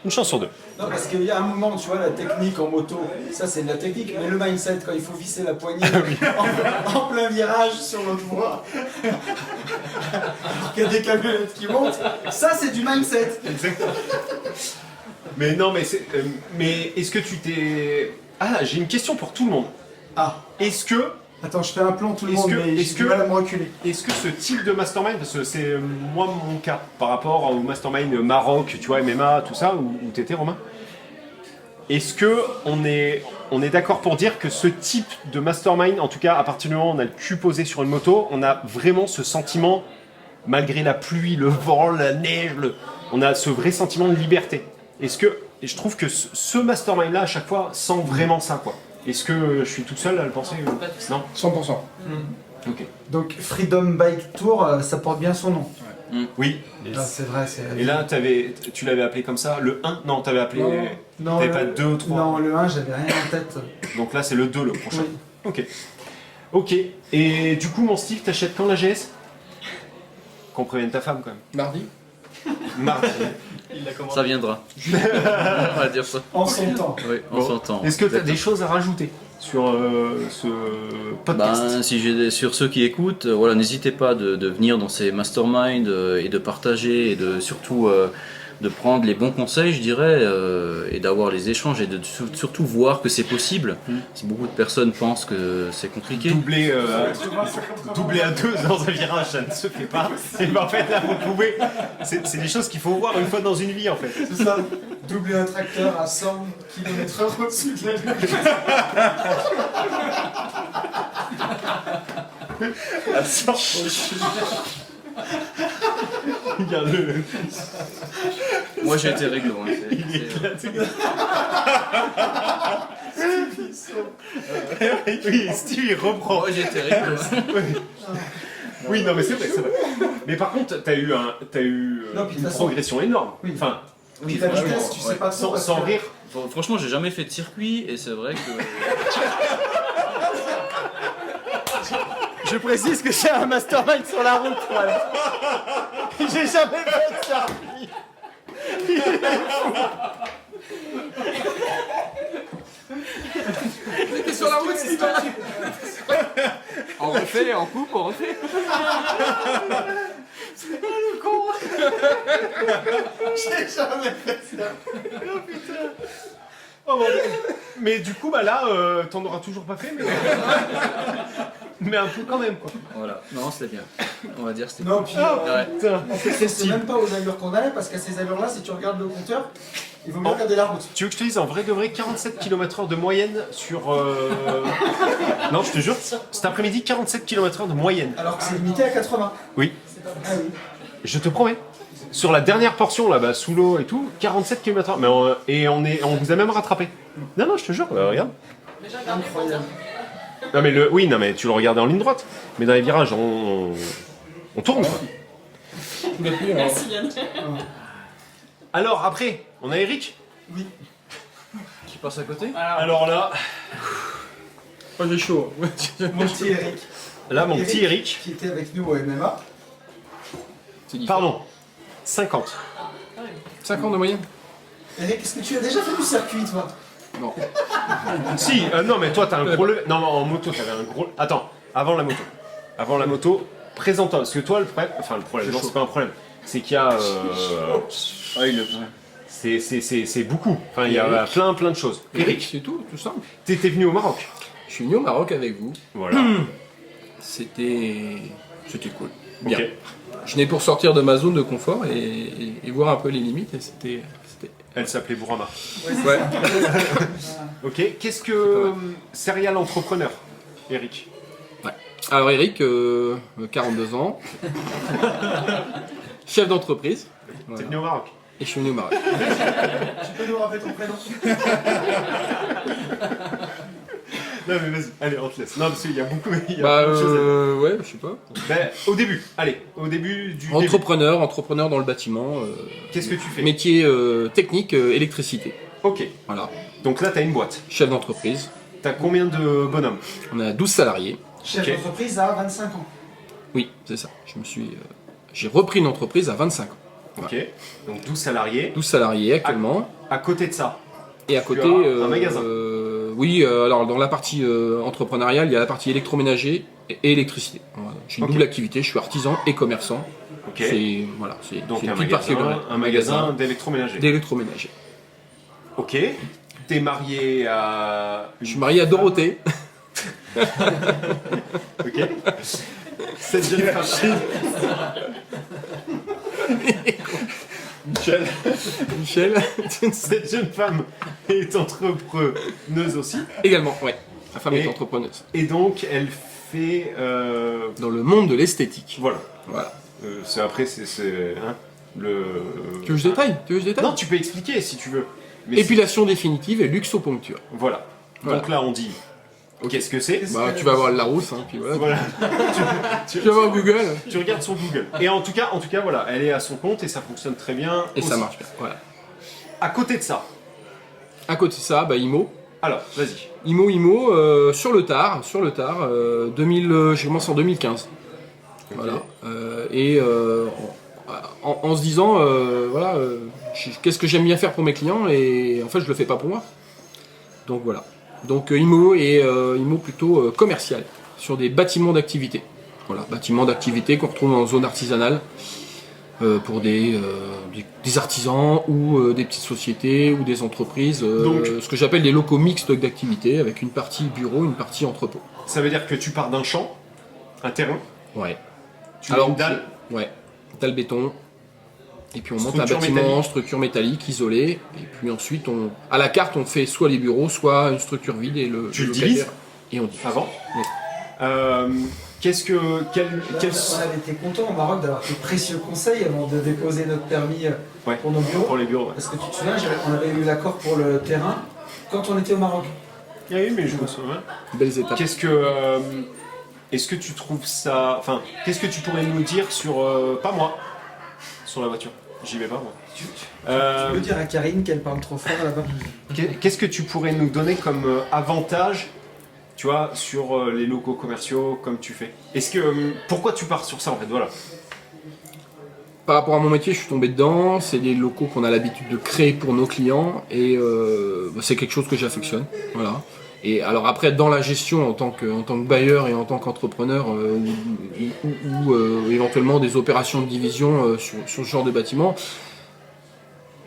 une chance sur 2. Non, parce qu'il y a un moment, tu vois, la technique en moto, ça c'est de la technique, mais le mindset, quand il faut visser la poignée en plein virage sur l'autre voie, alors qu'il y a des camionnettes qui montent, ça c'est du mindset. Exactement. Mais non, mais est-ce que tu t'es... Ah, j'ai une question pour tout le monde. Ah, Est-ce que attends, je fais un plan tout le Est-ce monde, que- mais est-ce j'ai du que- mal à me reculer. ce type de mastermind, parce que c'est moi mon cas, par rapport au mastermind Maroc, tu vois, MMA, tout ça, où t'étais, Romain, est-ce que on est d'accord pour dire que ce type de mastermind, en tout cas à partir du moment où on a le cul posé sur une moto, on a vraiment ce sentiment, malgré la pluie, le vent, la neige, on a ce vrai sentiment de liberté. Et je trouve que ce mastermind-là, à chaque fois, sent vraiment ça, quoi. Est-ce que je suis toute seule à le penser Non 100%. Ok. Donc Freedom Bike Tour, ça porte bien son nom. Oui. Ah, c'est vrai, c'est... Et là, tu l'avais appelé comme ça, le 1 Non, t'avais appelé... Non, T'avais pas 2 ou 3 Non, le 1, j'avais rien en tête. Donc là, c'est le 2, le prochain. Oui. Ok. Ok. Et du coup, mon Steve, t'achètes quand la GS Qu'on prévienne ta femme, quand même. Mardi. Mardi. Ça viendra. On va dire ça. En son temps. Oui, on s'entend. Est-ce que t'as des choses à rajouter sur ce podcast Sur ceux qui écoutent, voilà, n'hésitez pas de venir dans ces masterminds et de partager et de surtout de prendre les bons conseils, je dirais, et d'avoir les échanges et de surtout voir que c'est possible. Si beaucoup de personnes pensent que c'est compliqué. Doubler à 2 dans un virage, ça ne se fait pas. Et ben en fait, là, vous pouvez. C'est des choses qu'il faut voir une fois dans une vie, en fait. C'est ça. Doubler un tracteur à 100 km/h au-dessus de la ligne. Regarde-le. Moi j'ai été réglo. Hein, Il est éclaté. Oui, Steve, il reprend. Moi j'ai été réglo. Oui, non, mais c'est vrai. Mais par contre, t'as eu Non, puis de une toute façon- progression énorme. Oui. Enfin, Puis la vitesse, tu sais pas trop. parce sans que- rire. Franchement, j'ai jamais fait de circuit et c'est vrai que. Je précise que c'est un mastermind sur la route, voilà. J'ai jamais fait de circuit. T'es sur la route, c'est toi. On refait, on coupe, on refait. Oh, bordel. Mais du coup, bah là, t'en auras toujours pas fait, mais un peu quand même, quoi. Voilà, non, c'était bien. On va dire que c'était Non, puis Ouais. Putain. en fait, c'est même pas aux allures qu'on allait, parce qu'à ces allures-là, si tu regardes le compteur, il vaut mieux regarder la route. Tu veux que je te dise en vrai de vrai 47 km/h de moyenne sur. Non, je te jure, cet après-midi, 47 km/h de moyenne. Alors que c'est limité à 80. Oui, Ah oui. je te promets. Sur la dernière portion là-bas, sous l'eau et tout, 47 km/h. Mais on vous a même rattrapé. Non, non, je te jure, regarde. Incroyable. Non, mais oui, non, mais tu le regardais en ligne droite. Mais dans les virages, on tourne, quoi. Merci Yann. Alors, après, on a Eric. Qui passe à côté. Alors là, Oh, j'ai chaud. Mon petit Eric. là, mon petit Eric. Qui était avec nous au MMA. C'est différent. Pardon, 50. 5 ans de moyenne. Eric, est-ce que tu as déjà fait du circuit, toi? Non. Si, non mais toi t'as un gros level. Non, en moto t'avais un gros. Attends, avant la moto. Avant la moto, présente-toi. Parce que toi, le problème, non, c'est pas un problème. C'est qu'il y a. C'est beaucoup. Enfin, il y a plein de choses. Eric, C'est tout simple. t'étais venu au Maroc. Je suis venu au Maroc avec vous. Voilà. C'était cool. Bien. Ok. Je venais pour sortir de ma zone de confort et voir un peu les limites et c'était... Elle s'appelait Bourama. Ouais. Ok. Qu'est-ce que serial entrepreneur, Eric? Alors Eric, 42 ans, chef d'entreprise. T'es Voilà. venu au Maroc. Et je suis venu au Maroc. Tu peux nous rappeler ton prénom? Non mais vas-y, allez, on te laisse. Non parce qu'il y a beaucoup de choses à dire. Ouais, je sais pas. Ben, au début du Entrepreneur dans le bâtiment. Qu'est-ce que tu fais? Métier technique, électricité. Ok. Voilà. Donc là t'as une boîte. Chef d'entreprise. T'as combien de bonhommes? On a 12 salariés. Chef Ok. d'entreprise à 25 ans. Oui, c'est ça. J'ai repris une entreprise à 25 ans. Ok. Donc 12 salariés. 12 salariés actuellement. À côté de ça, Et à Tu côté, as un magasin. Oui, alors dans la partie entrepreneuriale, il y a la partie électroménager et électricité. Voilà. J'ai une Ok. double activité, je suis artisan et commerçant. ok. C'est Donc une un petite magasin, particularité. d'électroménager. D'électroménager. Ok. T'es marié à. Je suis marié à Dorothée. Ok. Cette jeune femme. Michel. Cette jeune femme est entrepreneuse aussi. Également, ouais. Ma femme Et- est entrepreneuse. Et donc elle fait. Dans le monde de l'esthétique. Voilà. Voilà. Après c'est hein, le. Tu veux que je détaille Non, tu peux expliquer si tu veux. Mais Épilation définitive et luxoponcture. Voilà. Voilà. Donc là on dit. Qu'est-ce que c'est? Bah, tu vas voir le Larousse, hein, puis voilà. Voilà. Tu vas voir Google. Tu regardes son Google. Et en tout cas, voilà, elle est à son compte et ça fonctionne très bien. Et ça aussi. marche bien. Voilà. À côté de ça, À côté de ça, bah, IMO. alors, vas-y. IMO, sur le tard, 2000, j'ai commencé en 2015. Voilà. En se disant, qu'est-ce que j'aime bien faire pour mes clients et en fait je le fais pas pour moi. Donc voilà. Donc IMO et IMO plutôt commercial sur des bâtiments d'activité. Voilà, bâtiments d'activité qu'on retrouve en zone artisanale pour des artisans ou des petites sociétés ou des entreprises. Donc- Ce que j'appelle des locaux mixtes d'activité avec une partie bureau, une partie entrepôt. Ça veut dire que tu pars d'un champ, un terrain, Ouais. tu mets une dalle, Ouais, dalle béton. Et puis on monte un Structure bâtiment, métallique. structure métallique, isolée. Et puis ensuite, à la carte, on fait soit les bureaux, soit une structure vide et le Tu le locataire. divises Et on divise. avant. Oui. Quel On avait été content au Maroc d'avoir tes précieux conseils avant de déposer notre permis Ouais. pour nos bureaux. pour les bureaux? Ouais. Parce que tu te souviens, on avait eu l'accord pour le terrain quand on était au Maroc. Oui, mais je me souviens. Belles étapes. Est-ce que tu trouves ça, enfin, qu'est-ce que tu pourrais nous dire sur, pas moi, sur la voiture? J'y vais pas moi. Tu peux dire à Karine qu'elle parle trop fort là-bas. Qu'est-ce que tu pourrais nous donner comme avantage, tu vois, sur les locaux commerciaux comme tu fais? Pourquoi tu pars sur ça en fait? Voilà. Par rapport à mon métier, je suis tombé dedans. C'est des locaux qu'on a l'habitude de créer pour nos clients et c'est quelque chose que j'affectionne. Voilà. Et alors après, dans la gestion en tant que bailleur et en tant qu'entrepreneur ou éventuellement des opérations de division sur ce genre de bâtiment,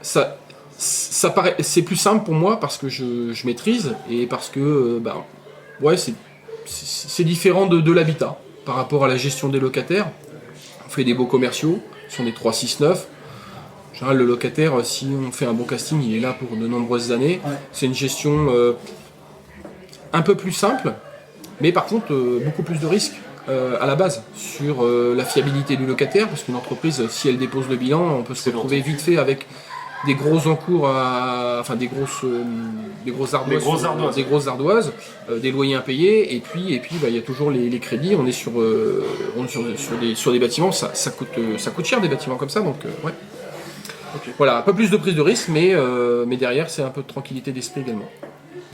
ça paraît, c'est plus simple pour moi parce que je maîtrise et parce que c'est différent de l'habitat par rapport à la gestion des locataires. On fait des beaux commerciaux, ce sont des 3-6-9. En général, le locataire, si on fait un bon casting, il est là pour de nombreuses années. Ouais. C'est une gestion un peu plus simple, mais par contre beaucoup plus de risques à la base sur la fiabilité du locataire, parce qu'une entreprise, si elle dépose le bilan, on peut se retrouver vite fait avec des gros encours, des grosses ardoises, des loyers impayés, et puis il y a toujours les crédits. On est sur des bâtiments, ça coûte cher des bâtiments comme ça, donc ouais. Ok. Voilà, un peu plus de prise de risque, mais derrière c'est un peu de tranquillité d'esprit également.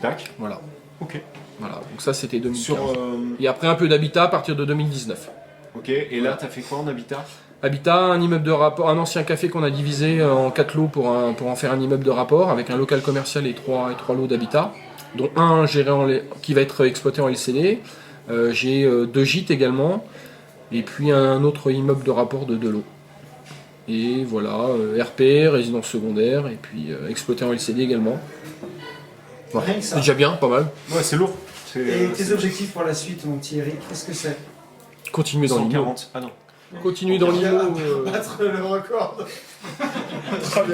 Tac. Voilà. Ok. Voilà, donc ça c'était 2015. Sur, Et après un peu d'habitat à partir de 2019. ok. Et là, t'as fait quoi en habitat? Habitat, un immeuble de rapport, un ancien café qu'on a divisé en 4 lots pour en faire un immeuble de rapport avec un local commercial et 3 lots d'habitat, dont un géré qui va être exploité en LCD. J'ai 2 gîtes également, et puis un autre immeuble de rapport de 2 lots. Et voilà, RP, résidence secondaire, et puis exploité en LCD également. Voilà. Rien que C'est ça. déjà bien, pas mal. Ouais, c'est lourd. Et tes objectifs pour la suite, mon petit Eric, qu'est-ce que c'est? Continuer dans l'IMO. 140. Ah non. Continuer dans l'IMO. Battre le record.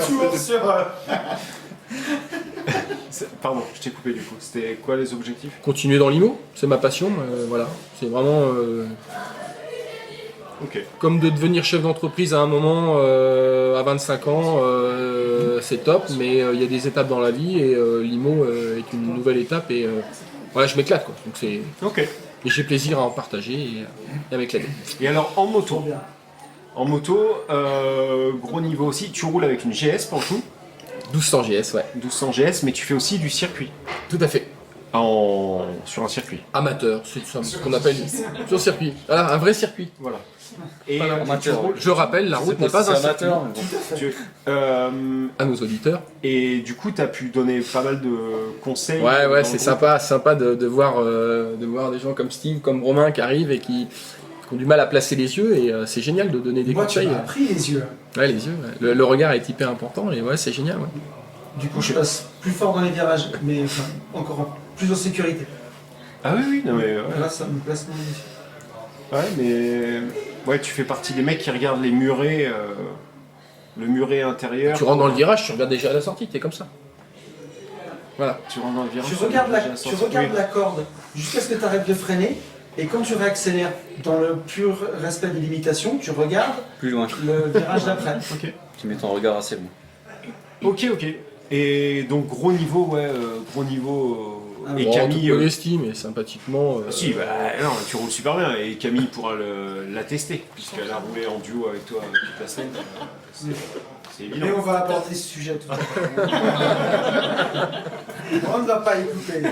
Toujours sur... Pardon, je t'ai coupé du coup. C'était quoi les objectifs? Continuer dans l'IMO, c'est ma passion, voilà. C'est vraiment Ok. comme de devenir chef d'entreprise à un moment, à 25 ans, c'est top, mais il y a des étapes dans la vie et l'IMO est une nouvelle étape et voilà, je m'éclate quoi. Donc c'est... Ok. Et j'ai plaisir à en partager et à m'éclater. Et alors en moto? bien. En moto, gros niveau aussi, tu roules avec une GS pour le coup, 1200 GS, ouais. 1200 GS, mais tu fais aussi du circuit. Tout à fait. Sur un circuit. Amateur, c'est ça, ce qu'on appelle sur circuit. Voilà, un vrai circuit. Voilà. Et Je rappelle, la route n'est pas un circuit. tu- À nos auditeurs. et du coup, tu as pu donner pas mal de conseils. Ouais, dans c'est le groupe. sympa de voir des gens comme Steve, comme Romain qui arrivent et qui ont du mal à placer les yeux et c'est génial de donner des Moi, tu conseils. m'as appris les yeux. Ouais, les yeux, ouais. Le regard est hyper important et ouais, c'est génial. Ouais. Du coup, je passe plus fort dans les virages, mais enfin, encore plus en sécurité. Ah oui, non mais... Ouais, Grâce à mon placement des yeux. ouais, tu fais partie des mecs qui regardent les murets, le muret intérieur. Tu rentres dans le virage, tu regardes déjà à la sortie, t'es comme ça. Voilà. Tu rentres dans le virage. Tu regardes Oui. la corde jusqu'à ce que tu arrêtes de freiner, et quand tu réaccélères dans le pur respect des limitations, tu regardes Plus loin. le virage d'après. Tu mets ton regard assez loin. Ok. Et donc gros niveau, et Bon, Camille... toute modestie, mais sympathiquement. Si, bah non, tu roules super bien et Camille pourra l'attester puisqu'elle a roulé en duo avec toi toute la semaine. C'est évident. Mais on va aborder ce sujet tout à l'heure. On ne va pas y couper.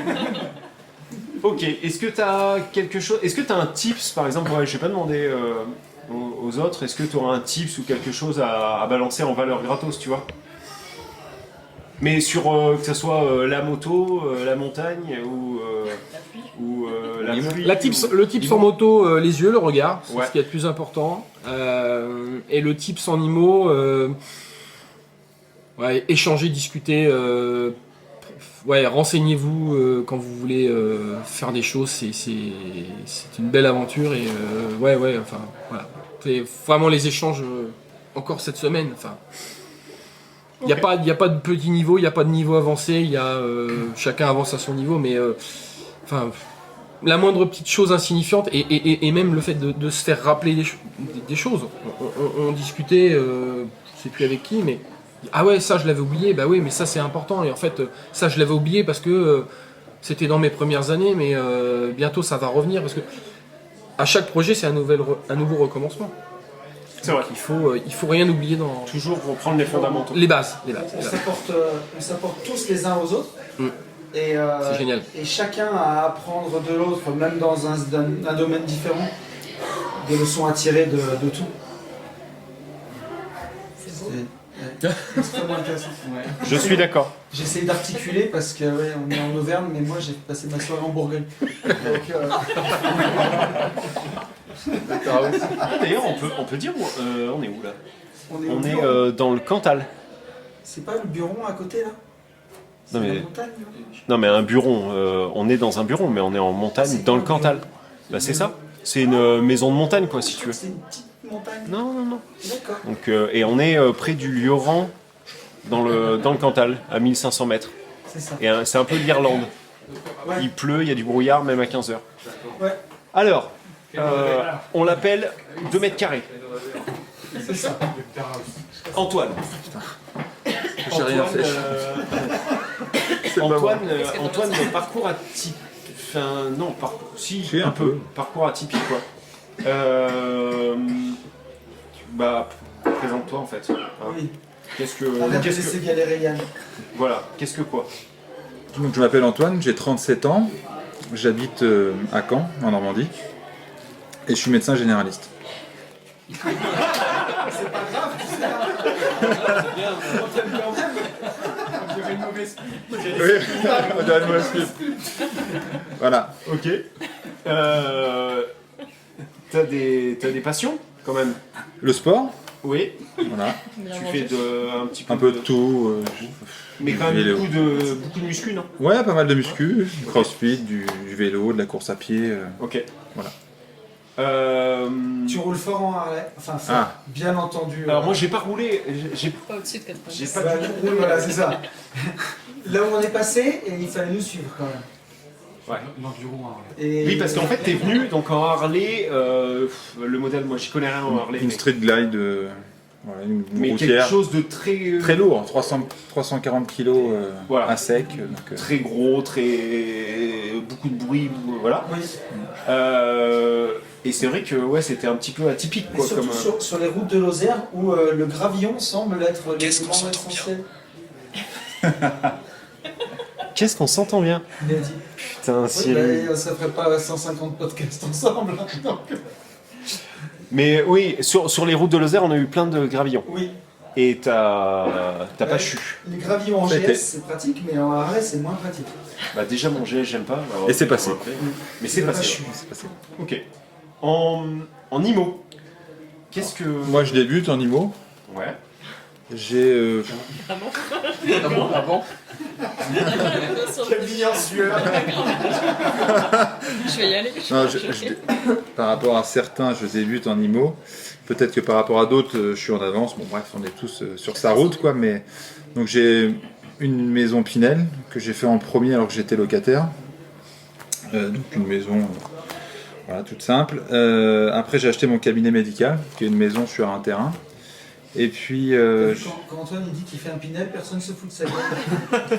Ok, est-ce que tu as quelque chose... Est-ce que tu as un tips par exemple, je vais pas demander aux autres, est-ce que tu auras un tips ou quelque chose à balancer en valeur gratos, tu vois? Mais sur que ce soit la moto, la montagne ou la pluie. Le tips en moto, les yeux, le regard, c'est Ouais. ce qui est le plus important. Et le tips en IMO, ouais, échanger, discuter. Ouais, renseignez-vous quand vous voulez faire des choses. C'est une belle aventure et ouais, enfin voilà. C'est vraiment les échanges encore cette semaine. Enfin. Il n'y a pas de petit niveau, il n'y a pas de niveau avancé, chacun avance à son niveau, mais enfin, la moindre petite chose insignifiante, et même le fait de se faire rappeler des choses. On discutait, je ne sais plus avec qui, mais ah ouais, ça je l'avais oublié, bah oui, mais ça c'est important, et en fait, ça je l'avais oublié parce que c'était dans mes premières années, mais bientôt ça va revenir, parce que à chaque projet c'est un nouveau recommencement. C'est vrai. Il faut rien oublier dans Toujours reprendre les fondamentaux. les bases. On s'apporte tous les uns aux autres. Mm. Et, C'est génial. Et chacun à apprendre de l'autre, même dans un domaine différent, des leçons à tirer de tout. C'est extrêmement intéressant. Je suis d'accord. J'essaie d'articuler parce que ouais, on est en Auvergne, mais moi j'ai passé ma soirée en Bourgogne. Donc, D'ailleurs, on peut dire où on est où là? on est, au On est Buron. dans le Cantal. C'est pas le Buron à côté là? C'est Non, mais- la montagne, là. Non mais un buron, on est dans un buron, mais on est en montagne, C'est dans le quoi, un Cantal. buron? Bah c'est ça. C'est une maison de montagne quoi, si tu veux. C'est une petite montagne. Non. D'accord. Donc, et on est près du Lioran, dans le Cantal, à 1500 mètres. C'est ça. Et c'est un peu l'Irlande. Ouais. Il pleut, il y a du brouillard, même à 15h. Ouais. Alors, on l'appelle 2 mètres carrés. C'est ça. Antoine. J'ai rien fait. Antoine, parcours atypique. Enfin, non, si, un peu. Parcours atypique, quoi. Bah, présente-toi en fait. Hein. Oui. Qu'est-ce que. On a laissé galérer Yann. Voilà, qu'est-ce que quoi? Donc, je m'appelle Antoine, j'ai 37 ans, j'habite à Caen, en Normandie, et je suis médecin généraliste. On dirait une mauvaise pub. Oui, on dirait une mauvaise pub. Voilà. Ok. T'as des passions quand même? Le sport, Oui. voilà. Tu fais un petit peu Un peu de tout. Mais quand même vélo. beaucoup de muscu, non? Ouais, pas mal de muscu, du crossfit, du vélo, de la course à pied. Ok. Voilà. Tu roules fort en Harley. Enfin, fort, Ah. bien entendu. Alors moi j'ai pas roulé, j'ai Pas au-dessus de 90. j'ai pas Bah, du tout oui, roulé. voilà, c'est ça. Là où on est passé, et il fallait nous suivre quand même. Ouais. L'enduro en Harley. Et- Oui, parce qu'en fait t'es venu donc en Harley, le modèle, moi j'y connais rien en Harley, Une street glide, voilà, une mais quelque routière. chose de très Très lourd, 340 kilos Voilà. à sec. Donc, très gros, très beaucoup de bruit, voilà. Oui. Et c'est vrai que ouais, c'était un petit peu atypique Et quoi. surtout Comme, sur les routes de Lozère où le gravillon semble être l'élément essentiel. Qu'est-ce qu'on s'entend bien? Il a dit. Putain, Oui, Cyril. bah, ça ferait pas 150 podcasts ensemble. Donc, Mais oui, sur les routes de Lozère, on a eu plein de gravillons. oui. Et t'as pas chu. Les gravillons en Ça a été. GS c'est pratique, mais en Harley c'est moins pratique. Bah déjà mon GS j'aime pas. Alors, Et c'est passé. Mais c'est pas passé. chu. c'est passé. Ok. En IMO, qu'est-ce que... Moi, je débute en IMO. Ouais. J'ai Ah bon? Ah bon? Camille en sueur. Je vais y aller. non, par rapport à certains, je débute en IMO. Peut-être que par rapport à d'autres, je suis en avance. Bon, bref, on est tous sur sa route, quoi. Mais donc j'ai une maison Pinel que j'ai fait en premier alors que j'étais locataire. Donc une maison, voilà, toute simple. Après, j'ai acheté mon cabinet médical, qui est une maison sur un terrain. Et puis, Quand Antoine il dit qu'il fait un Pinel, personne ne se fout de sa gueule.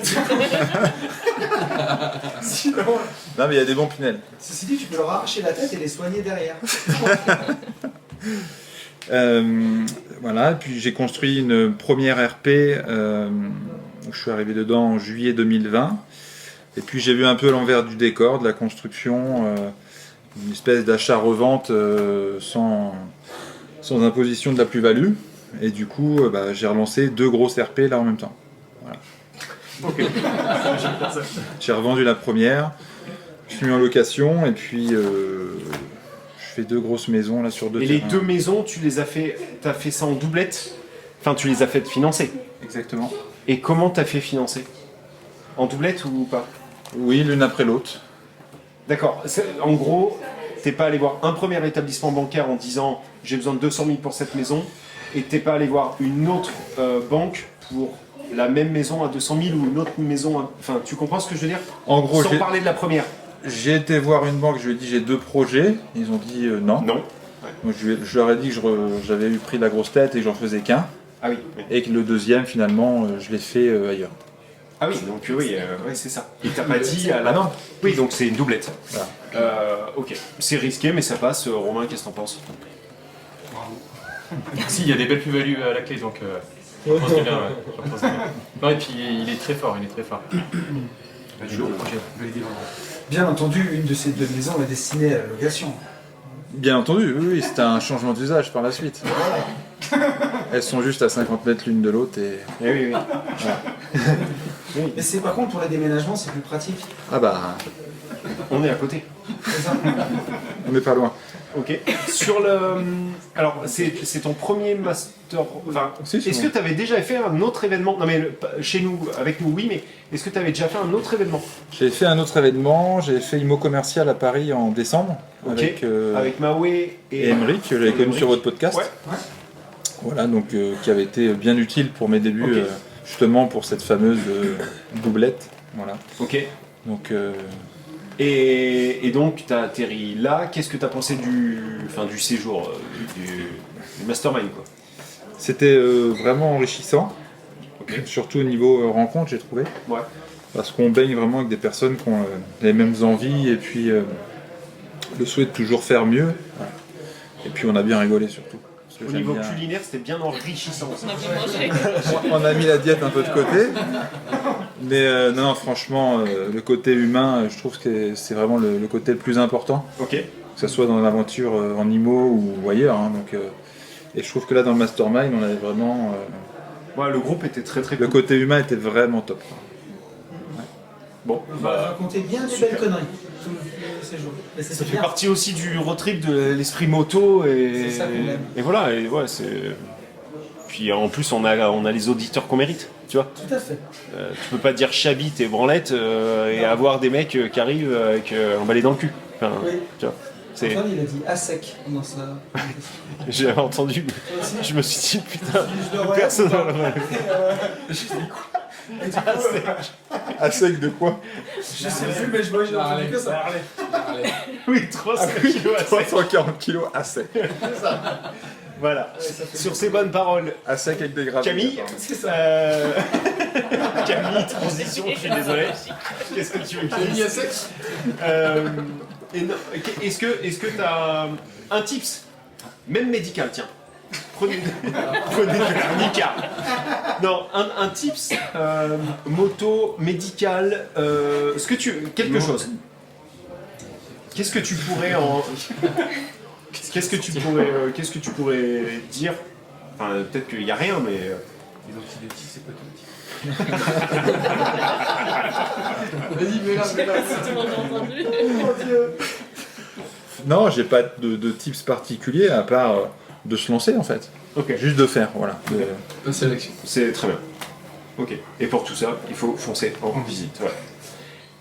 Sinon, non, mais il y a des bons Pinel. ceci dit, tu peux leur arracher la tête et les soigner derrière. Voilà, et puis j'ai construit une première RP où je suis arrivé dedans en juillet 2020. Et puis j'ai vu un peu l'envers du décor de la construction, une espèce d'achat-revente sans imposition de la plus-value. Et du coup, j'ai relancé 2 grosses RP là en même temps. Voilà. J'ai revendu la première, je suis mis en location et puis je fais 2 grosses maisons là sur 2 Et les terrains. 2 maisons, t'as fait ça en doublette? Enfin, tu les as fait financer. Exactement. Et comment t'as fait financer? En doublette ou pas? Oui, l'une après l'autre. D'accord. En gros, t'es pas allé voir un premier établissement bancaire en disant j'ai besoin de 200 000 pour cette maison, et t'es pas allé voir une autre banque pour la même maison à 200 000 ou une autre maison à... Enfin, tu comprends ce que je veux dire? En gros, Sans parler de la première. j'ai été voir une banque, je lui ai dit j'ai 2 projets. Ils ont dit non. Non. Donc, je leur ai dit que j'avais eu pris de la grosse tête et que j'en faisais qu'un. Ah oui. Et que le deuxième, finalement, je l'ai fait ailleurs. Ah oui, donc oui, ouais, c'est ça. Et t'as pas dit à la... Ah non. Oui, donc c'est une doublette. Voilà. Ok. C'est risqué, mais ça passe. Romain, qu'est-ce que t'en penses? Si, il y a des belles plus-values à la clé, donc je pense bien. Ouais. Je pense bien. Non, et puis il est très fort, il est très fort. Du beau projet. Bien entendu, une de ces 2 maisons est destinée à la location. Bien entendu, oui, c'était un changement d'usage par la suite. Elles sont juste à 50 mètres l'une de l'autre et... Eh oui, oui. Mais c'est par contre pour les déménagements, c'est plus pratique. Ah bah, On est à côté. C'est ça. on n'est pas loin. Ok. Sur le... Alors, c'est ton premier master... Enfin, Si, c'est est-ce bon. que tu avais déjà fait un autre événement? Non, mais chez nous, avec nous, oui, mais est-ce que tu avais déjà fait un autre événement? J'ai fait un autre événement, j'ai fait IMO Commercial à Paris en décembre. Ok. Avec Maoué et Emeric, que j'avais connu Emeric. sur votre podcast. Ouais. Voilà, donc qui avait été bien utile pour mes débuts, Ok. justement pour cette fameuse doublette. Voilà. Ok. Donc, Et donc, tu as atterri là. Qu'est-ce que tu as pensé du séjour, du mastermind, quoi? c'était vraiment enrichissant, surtout au niveau rencontre, j'ai trouvé. Ouais. Parce qu'on baigne vraiment avec des personnes qui ont les mêmes envies et puis le souhait de toujours faire mieux. Voilà. Et puis on a bien rigolé surtout. Parce que Au j'aime niveau bien- culinaire, c'était bien enrichissant. Ça. On a bien mangé. On a mis la diète un peu de côté. Mais non, franchement, le côté humain, je trouve que c'est vraiment le côté le plus important. Ok. Que ce soit dans l'aventure en IMO ou ailleurs. Hein, donc, et je trouve que là, dans le Mastermind, on avait vraiment Ouais, le groupe était très très Le cool. côté humain était vraiment top. Bon, On va bah, raconter bien des belles conneries tous ces jours. Et ça c'est fait bien. partie aussi du road trip, de l'esprit moto et, C'est ça qu'on aime. et voilà, et ouais, c'est. Puis en plus, on a les auditeurs qu'on mérite, tu vois. Tout à fait. Tu peux pas dire chabit et branlette et avoir des mecs qui arrivent avec un balai dans le cul. Enfin, Oui. tu vois. C'est... Antoine, il a dit à sec pendant ça. J'ai entendu, je me suis dit putain, Je le relève personne ou pas ne le relève. Et du coup, À sec de quoi? je sais plus, mais je vois j'ai entendu que ça. Oui, 300 Oui, kilos à sec. 340 kilos à sec. Voilà. Sur ces bonnes paroles, À sec avec des gravats. Camille, C'est ça. Camille, transition, je suis désolé. Qu'est-ce que tu veux que je dise et non, est-ce que tu as un tips, même médical, tiens. Prenez de l'arnica. Non, un tips moto, médical, quelque chose. Qu'est-ce que tu pourrais qu'est-ce que tu pourrais dire? Enfin, peut-être qu'il n'y a rien, mais Les antibiotiques, c'est pas tout. Vas-y, mets-la. Si tout le monde a entendu. Non, j'ai pas de tips particuliers à part de se lancer en fait. ok, Juste de faire, voilà. Passer à l'action. c'est très bien. Ok, et pour tout ça, il faut foncer en visite. Voilà.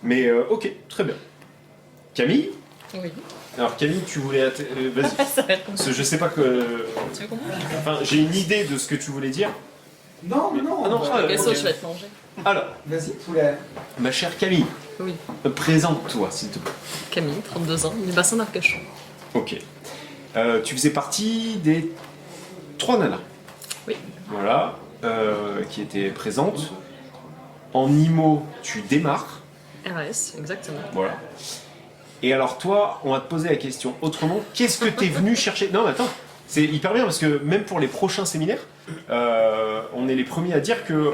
Mais ok, très bien. Camille? Oui. Alors Camille, tu voulais... vas-y. Ça va être Parce que je sais pas que... Tu veux qu'on mange? Enfin, j'ai une idée de ce que tu voulais dire. Non, mais non. Ah non, bah, Quelle ok. sauce je vais te manger? Alors, Vas-y, poulet. ma chère Camille, Oui. présente-toi s'il te plaît. Camille, 32 ans, du bassin d'Arcachon. Ok. Tu faisais partie des 3 nanas. Oui. Voilà. Qui étaient présentes. En IMO, tu démarres. RAS, exactement. Voilà. Et alors toi, on va te poser la question autrement. Qu'est-ce que tu es venu chercher? Non, mais attends. C'est hyper bien parce que même pour les prochains séminaires, on est les premiers à dire que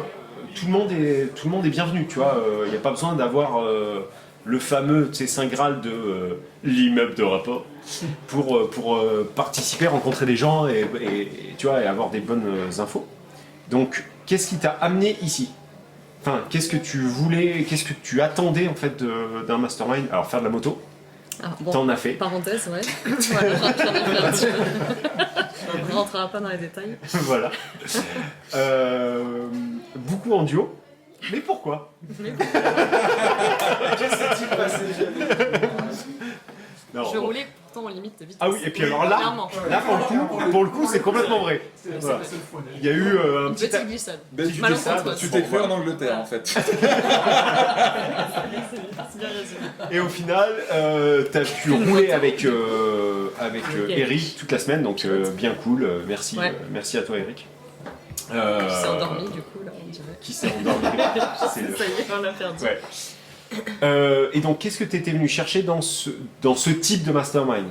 tout le monde est bienvenu. Tu vois, il n'y a pas besoin d'avoir le fameux Saint Graal de l'immeuble de rapport pour participer, rencontrer des gens et tu vois, et avoir des bonnes infos. Donc, qu'est-ce qui t'a amené ici? Enfin, qu'est-ce que tu voulais, qu'est-ce que tu attendais en fait d'un mastermind? Alors, faire de la moto, Ah, bon, t'en as fait. parenthèse, ouais. Voilà, j'en ai fait un petit peu. On ne rentrera pas dans les détails. Voilà. Beaucoup en duo. Mais pourquoi? Qu'est-ce que tu passes? Non, Je bon. roulais pourtant en limite de vitesse. Ah oui, et puis alors là, Clairement. là pour le coup, c'est complètement vrai. Voilà. Il y a eu un Une petit... petite glissade. Tu Malencontreuse. tu t'es cru en Angleterre en fait. C'est bien résumé. Et au final, t'as pu rouler avec Eric toute la semaine, donc bien cool. Merci, Ouais. merci à toi Eric. Qui s'est endormi du coup, là, on dirait. Qui s'est endormi. C'est le- Ça y est, on l'a perdu. Ouais. Et donc, qu'est-ce que tu étais venu chercher dans ce type de mastermind?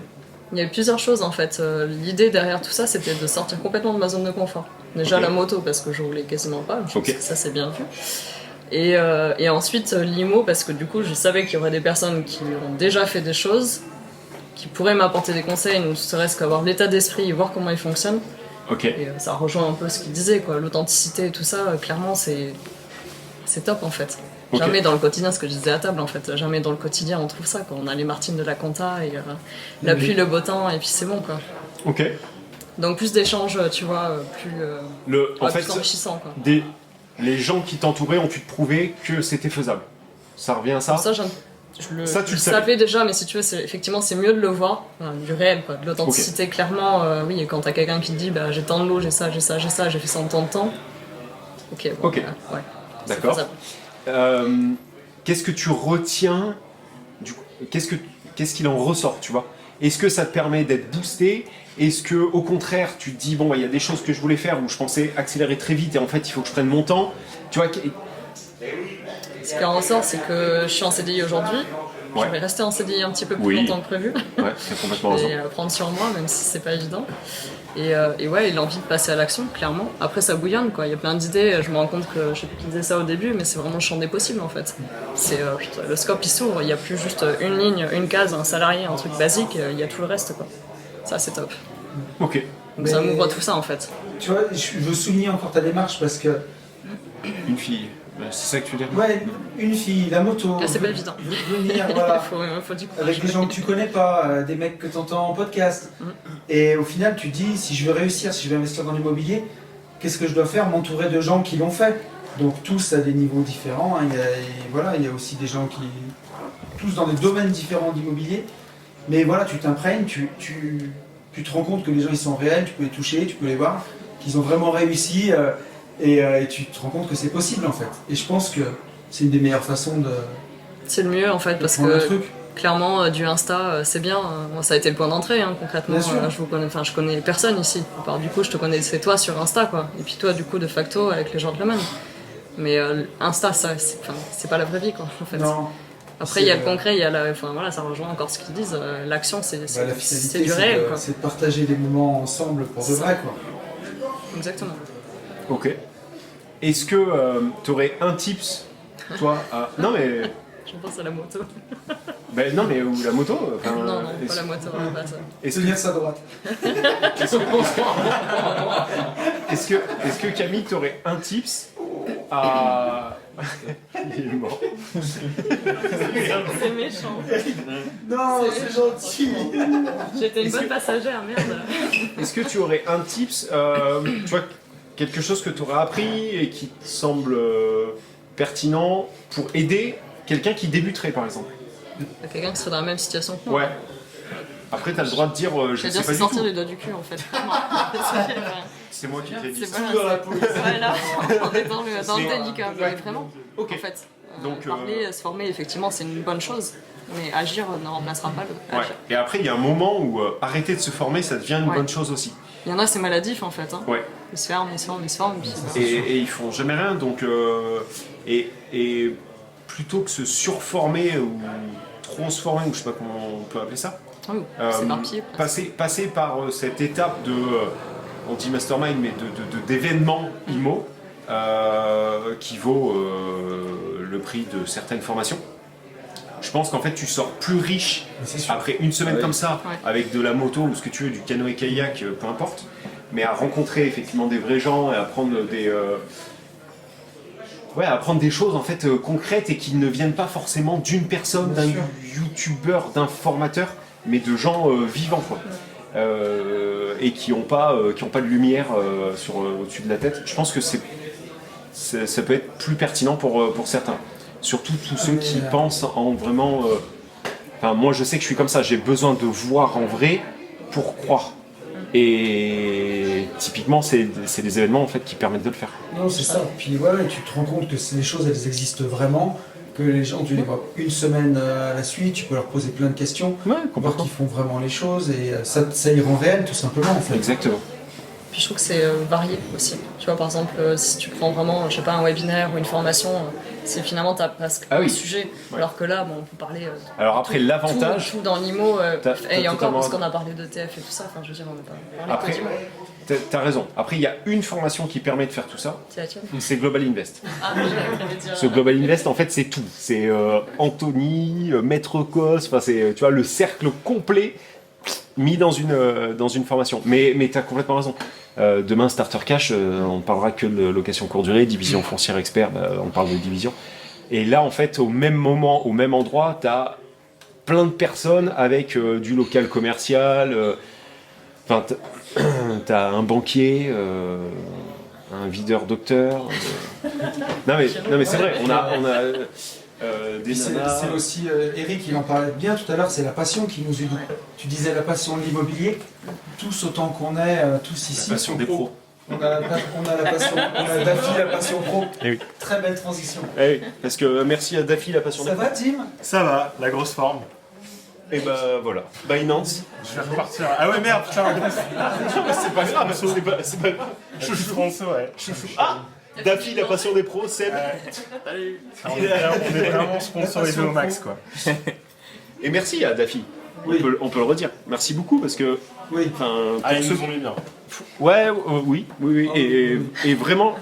Il y a eu plusieurs choses en fait. L'idée derrière tout ça, c'était de sortir complètement de ma zone de confort. Déjà Ok. la moto, parce que je roulais quasiment pas, je pense Ok. que ça c'est bien vu. Et ensuite l'IMO, parce que du coup, je savais qu'il y aurait des personnes qui ont déjà fait des choses, qui pourraient m'apporter des conseils, ne serait-ce qu'avoir l'état d'esprit et voir comment ils fonctionnent. Ok. Et ça rejoint un peu ce qu'il disait, quoi. L'authenticité et tout ça, clairement, c'est top en fait. Ok. Jamais dans le quotidien, ce que je disais à table en fait, jamais dans le quotidien on trouve ça, quoi. On a les Martines de la Compta et la pluie, le beau temps, et puis c'est bon, quoi. Ok. Donc plus d'échanges, tu vois, En plus fait, enrichissants, quoi. les gens qui t'entouraient ont pu te prouver que c'était faisable. Ça revient à ça? Ça, je Ça, tu le savais savais. déjà, mais si tu veux, effectivement, c'est mieux de le voir, enfin, du réel, quoi, de l'authenticité, clairement. Oui, et quand t'as quelqu'un qui te dit, bah, j'ai tant de l'eau, j'ai ça, j'ai ça, j'ai ça, j'ai fait ça en tant de temps. Ok, bon, Ok. ouais. c'est D'accord. faisable. Qu'est-ce que tu retiens qu'est-ce qu'il en ressort, tu vois? Est-ce que ça te permet d'être boosté? Est-ce que, au contraire, tu te dis, bon, il y a des choses que je voulais faire où je pensais accélérer très vite et en fait, il faut que je prenne mon temps? Tu vois, Ce qui en ressort, c'est que je suis en CDI aujourd'hui. Ouais. Je vais rester en CDI un petit peu plus Oui. longtemps que prévu. ouais, c'est complètement raison. Et prendre sur moi, même si c'est pas évident. Et ouais, et l'envie de passer à l'action, clairement. Après, ça bouillonne, quoi. Il y a plein d'idées. Je me rends compte que je sais plus qui disait ça au début, mais c'est vraiment le champ des possibles, en fait. C'est le scope, il s'ouvre. Il n'y a plus juste une ligne, une case, un salarié, un truc basique. Il y a tout le reste, quoi. Ça, c'est top. Ok. Donc ça m'ouvre tout ça en fait. Tu vois, je veux souligner encore ta démarche parce que Une fille. C'est ça que tu veux dire? ouais, une fille, la moto, Là, c'est pas évident. venir, voilà, faut du courage. avec des gens que tu connais pas, des mecs que tu entends en podcast. Et au final, tu te dis, si je veux réussir, si je veux investir dans l'immobilier, qu'est-ce que je dois faire? M'entourer de gens qui l'ont fait. Donc tous à des niveaux différents. Hein. Il y a aussi des gens qui... tous dans des domaines différents d'immobilier. Mais voilà, tu t'imprègnes, tu te rends compte que les gens ils sont réels, tu peux les toucher, tu peux les voir, qu'ils ont vraiment réussi. Et tu te rends compte que c'est possible en fait. Et je pense que c'est une des meilleures façons de... C'est le mieux en fait, parce prendre le que truc. clairement du Insta c'est bien. Moi, ça a été le point d'entrée hein, concrètement. Bien sûr. Je connais personne ici. Alors, du coup je te connaissais toi sur Insta quoi. Et puis toi du coup de facto avec les gentlemen. Mais Insta c'est pas la vraie vie quoi en fait. Non. Après il y a le concret, il y a la... Enfin voilà, ça rejoint encore ce qu'ils disent. L'action c'est La finalité, du réel quoi. c'est de partager des moments ensemble pour de vrai quoi. Exactement. Ok. Est-ce que tu aurais un tips, toi, à... Non mais... Je pense à la moto. Ben non mais ou la moto enfin, Non, pas est-ce- la moto, pas ça. Est-ce Tenir sa droite. que Camille, t'aurais un tips à... Il est mort. C'est méchant. Non, c'est gentil. J'étais une bonne passagère, merde. Est-ce que tu aurais un tips, tu vois, quelque chose que tu aurais appris et qui te semble pertinent pour aider quelqu'un qui débuterait par exemple? Quelqu'un qui serait dans la même situation que moi. Ouais. Après, t'as le droit de dire je Je veux sais dire, pas c'est du sortir tout. les doigts du cul en fait. C'est moi qui t'ai dit. C'est tout voilà, dans la peau. Voilà, en étant dans le C'est- délicat, mais vraiment. Ok. En fait, Donc, parler, se former, effectivement, c'est une bonne chose, mais agir ne remplacera pas le. Ouais. agir. Et après, il y a un moment où arrêter de se former, ça devient une Ouais. bonne chose aussi. Il y en a, c'est maladif en fait. Hein. Ouais. Ils se forment, puis Et ils font jamais rien. Donc, et plutôt que se surformer ou trop se former, ou je sais pas comment on peut appeler ça, oui, s'éparpiller. passer par cette étape de, on dit mastermind, mais d'événements IMO qui vaut le prix de certaines formations. Je pense qu'en fait tu sors plus riche après une semaine comme ça, Ouais. avec de la moto ou ce que tu veux, du canoë-kayak, peu importe, mais à rencontrer effectivement des vrais gens et à prendre des choses en fait concrètes et qui ne viennent pas forcément d'une personne, d'un youtubeur, d'un formateur, mais de gens vivants quoi. Et qui n'ont pas de lumière au-dessus de la tête. Je pense que ça peut être plus pertinent pour certains. Surtout tous ceux qui pensent en vraiment... Enfin, moi je sais que je suis comme ça, j'ai besoin de voir en vrai pour croire. Et typiquement, c'est des événements en fait qui permettent de le faire. Non, c'est ça. Puis voilà, tu te rends compte que les choses, elles existent vraiment. Que les gens, tu les vois une semaine à la suite, tu peux leur poser plein de questions, voir qu'ils font vraiment les choses et ça y rend réel tout simplement en fait. Exactement. Puis je trouve que c'est varié aussi. Tu vois, par exemple, si tu prends vraiment, je sais pas, un webinaire ou une formation, c'est finalement t'as presque Ah oui. un sujet. Alors que là, bon, on peut parler. Alors après, l'avantage... Tout dans l'IMO, T'as et encore totalement parce qu'on a parlé de TF et tout ça, enfin je veux dire, on n'a pas parlé Après, que d'IMO. t'as raison. Après, il y a une formation qui permet de faire tout ça, C'est la tienne. c'est Global Invest. Ah, j'allais dire. Ce Global Invest, en fait, c'est tout. C'est Anthony, Maître Cos, enfin, c'est tu vois, le cercle complet mis dans une formation. Mais tu as complètement raison. Demain, Starter Cash, on ne parlera que de location courte durée, division foncière expert, on parle de division. Et là, en fait, au même moment, au même endroit, tu as plein de personnes avec du local commercial. Enfin, tu as un banquier, un videur docteur. Non, mais c'est vrai, on a des C'est nanas. c'est aussi, Eric, il en parlait bien tout à l'heure, c'est la passion qui nous unit. Tu disais la passion de l'immobilier, tous autant qu'on est, tous ici. La passion des pros. On a la passion, on a Daffy, la passion pro. Eh oui. Très belle transition. Eh oui, parce que merci à Daffy, la passion Ça des va, Tim? Ça va, la grosse forme. Et bah voilà, Binance. Je vais repartir. Ah ouais, merde, putain. C'est pas grave, c'est pas grave. Chouchou François, ouais. Ah, Daffy, la passion des pros, Seb. Salut. On est vraiment sponsorisé au max, quoi. Et merci à Daffy. Oui. On peut le redire. Merci beaucoup parce que. Oui. Enfin, Ah, pour ils ceux- nous ont mis bien. Ouais, oui. Et vraiment,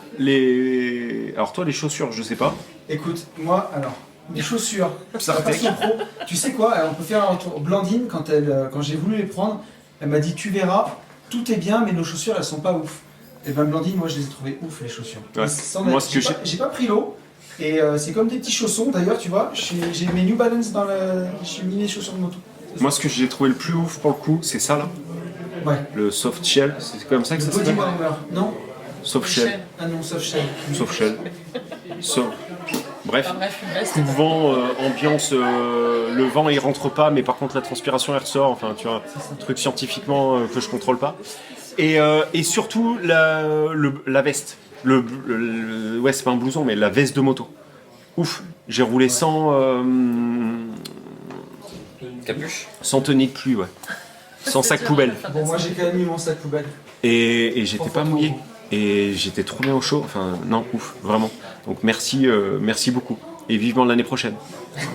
alors toi, les chaussures, je sais pas. Écoute, moi, alors, mes chaussures, la Sartec. passion pro, tu sais quoi, on peut faire un retour. Blandine, quand j'ai voulu les prendre, elle m'a dit, tu verras, tout est bien, mais nos chaussures, elles sont pas ouf. Et ben Blandine, moi, je les ai trouvées ouf, les chaussures. Ouais. Moi, j'ai pas pris l'eau. Et c'est comme des petits chaussons, d'ailleurs, tu vois. J'ai mes New Balance dans la... J'ai mis les chaussures de moto. Moi, ce que j'ai trouvé le plus ouf pour le coup, c'est ça là. Ouais. Le soft shell, c'est comme ça que Le ça body s'appelle. warmer, non? Soft shell. Ah non, soft shell. Soft shell. Bref, Enfin, bref, une veste. tout vent, ambiance, le vent il rentre pas, mais par contre la transpiration elle ressort. Enfin, tu vois, un truc scientifiquement que je contrôle pas. Et surtout la veste. Ouais, c'est pas un blouson, mais la veste de moto. Ouf, j'ai roulé sans Capuche. sans tenue de pluie, ouais. Sans sac poubelle. Bon, moi, j'ai quand même mis mon sac poubelle. Et j'étais pas mouillé. Et j'étais trop bien au chaud. Enfin, non, ouf, vraiment. Donc merci, merci beaucoup. Et vivement l'année prochaine.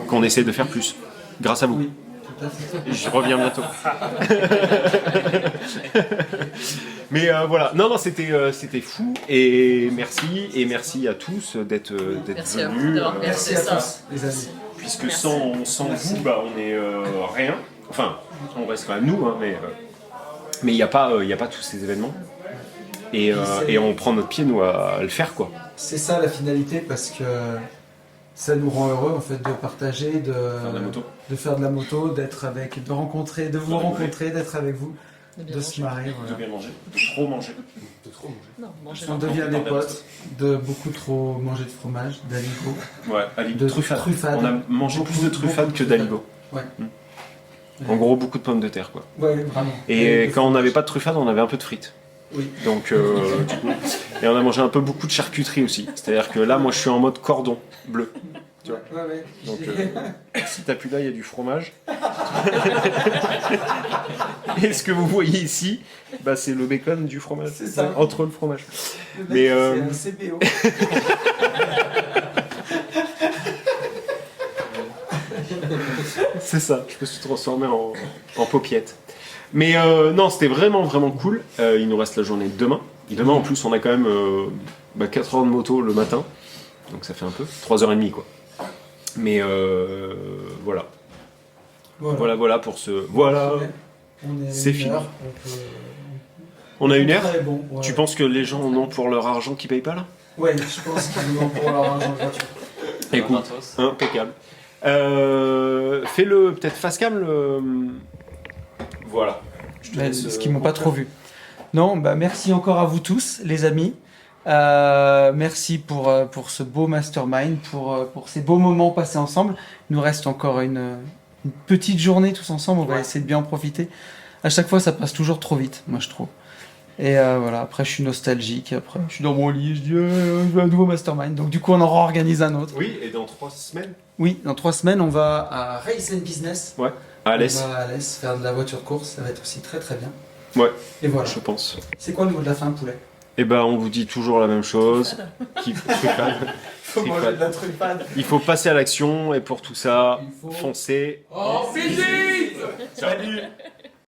Qu'on essaie de faire plus. Grâce à vous. Oui, tout à fait. Je reviens bientôt. Mais voilà. Non, c'était fou. Et merci à tous d'être Merci à vous venus. d'avoir Merci regardé à ça. tous, les amis. Puisque Merci. sans vous, bah, on est rien. Enfin, on reste quand même nous, hein, mais il n'y a pas tous ces événements. Et on prend notre pied, nous, à le faire, quoi. C'est ça la finalité, parce que ça nous rend heureux, en fait, de partager, de Faire de la moto. de faire de la moto, d'être avec, de rencontrer, de vous rencontrer, d'être avec vous, De bien de se manger. marrer. De Voilà. bien manger. De trop manger. Non, manger On devient des potes, de beaucoup trop manger de fromage, d'aligot. Ouais, aligot. De Truffade. truffade. On a mangé Beaucoup, plus de truffade beaucoup que de d'aligot. Ouais. En gros, beaucoup de pommes de terre, quoi. Ouais, vraiment. Et de quand on fromage. n'avait pas de truffade, on avait un peu de frites. Oui. Donc, du coup, et on a mangé un peu beaucoup de charcuterie aussi. C'est-à-dire que là, moi, je suis en mode cordon bleu. Tu vois. Ouais, ouais. Donc, si t'as plus là, il y a du fromage. Et ce que vous voyez ici, bah, c'est le bacon du fromage. C'est ça. Entre le fromage. Le mec, Mais, c'est un CBO. C'est ça, je me suis transformé en paupiette. Mais non, c'était vraiment cool. Il nous reste la journée de demain. Et demain, en plus, on a quand même 4 heures de moto le matin. Donc ça fait un peu. 3h30, quoi. Mais voilà. Voilà pour ce... Voilà. On est C'est une fini. heure, On a une heure. Très bon, ouais. Tu penses que les gens en ont pour leur argent qui payent pas, là? Ouais, je pense qu'ils vont pour leur argent gratuit. Écoute, impeccable. Fais-le peut-être face cam, le... Voilà. Je te laisse, Ce qu'ils m'ont pas trop vu. Non, bah merci encore à vous tous, les amis. Merci pour ce beau mastermind, pour ces beaux moments passés ensemble. Il nous reste encore une petite journée tous ensemble. On va essayer de bien en profiter. À chaque fois, ça passe toujours trop vite, moi je trouve. Et voilà, après je suis nostalgique. Après, je suis dans mon lit, je dis je veux un nouveau mastermind. Donc du coup, on en réorganise un autre. Oui, et dans 3 semaines. Oui, dans 3 semaines, on va à Race and Business. Ouais. À Alès. On va à Alès faire de la voiture de course. Ça va être aussi très très bien. Ouais. Et voilà. Je pense. C'est quoi le mot de la fin, poulet? Eh ben, on vous dit toujours la même chose. Truffade. Faut manger de la truffade. Il faut passer à l'action et pour tout ça, Il faut- foncez. En physique. Salut.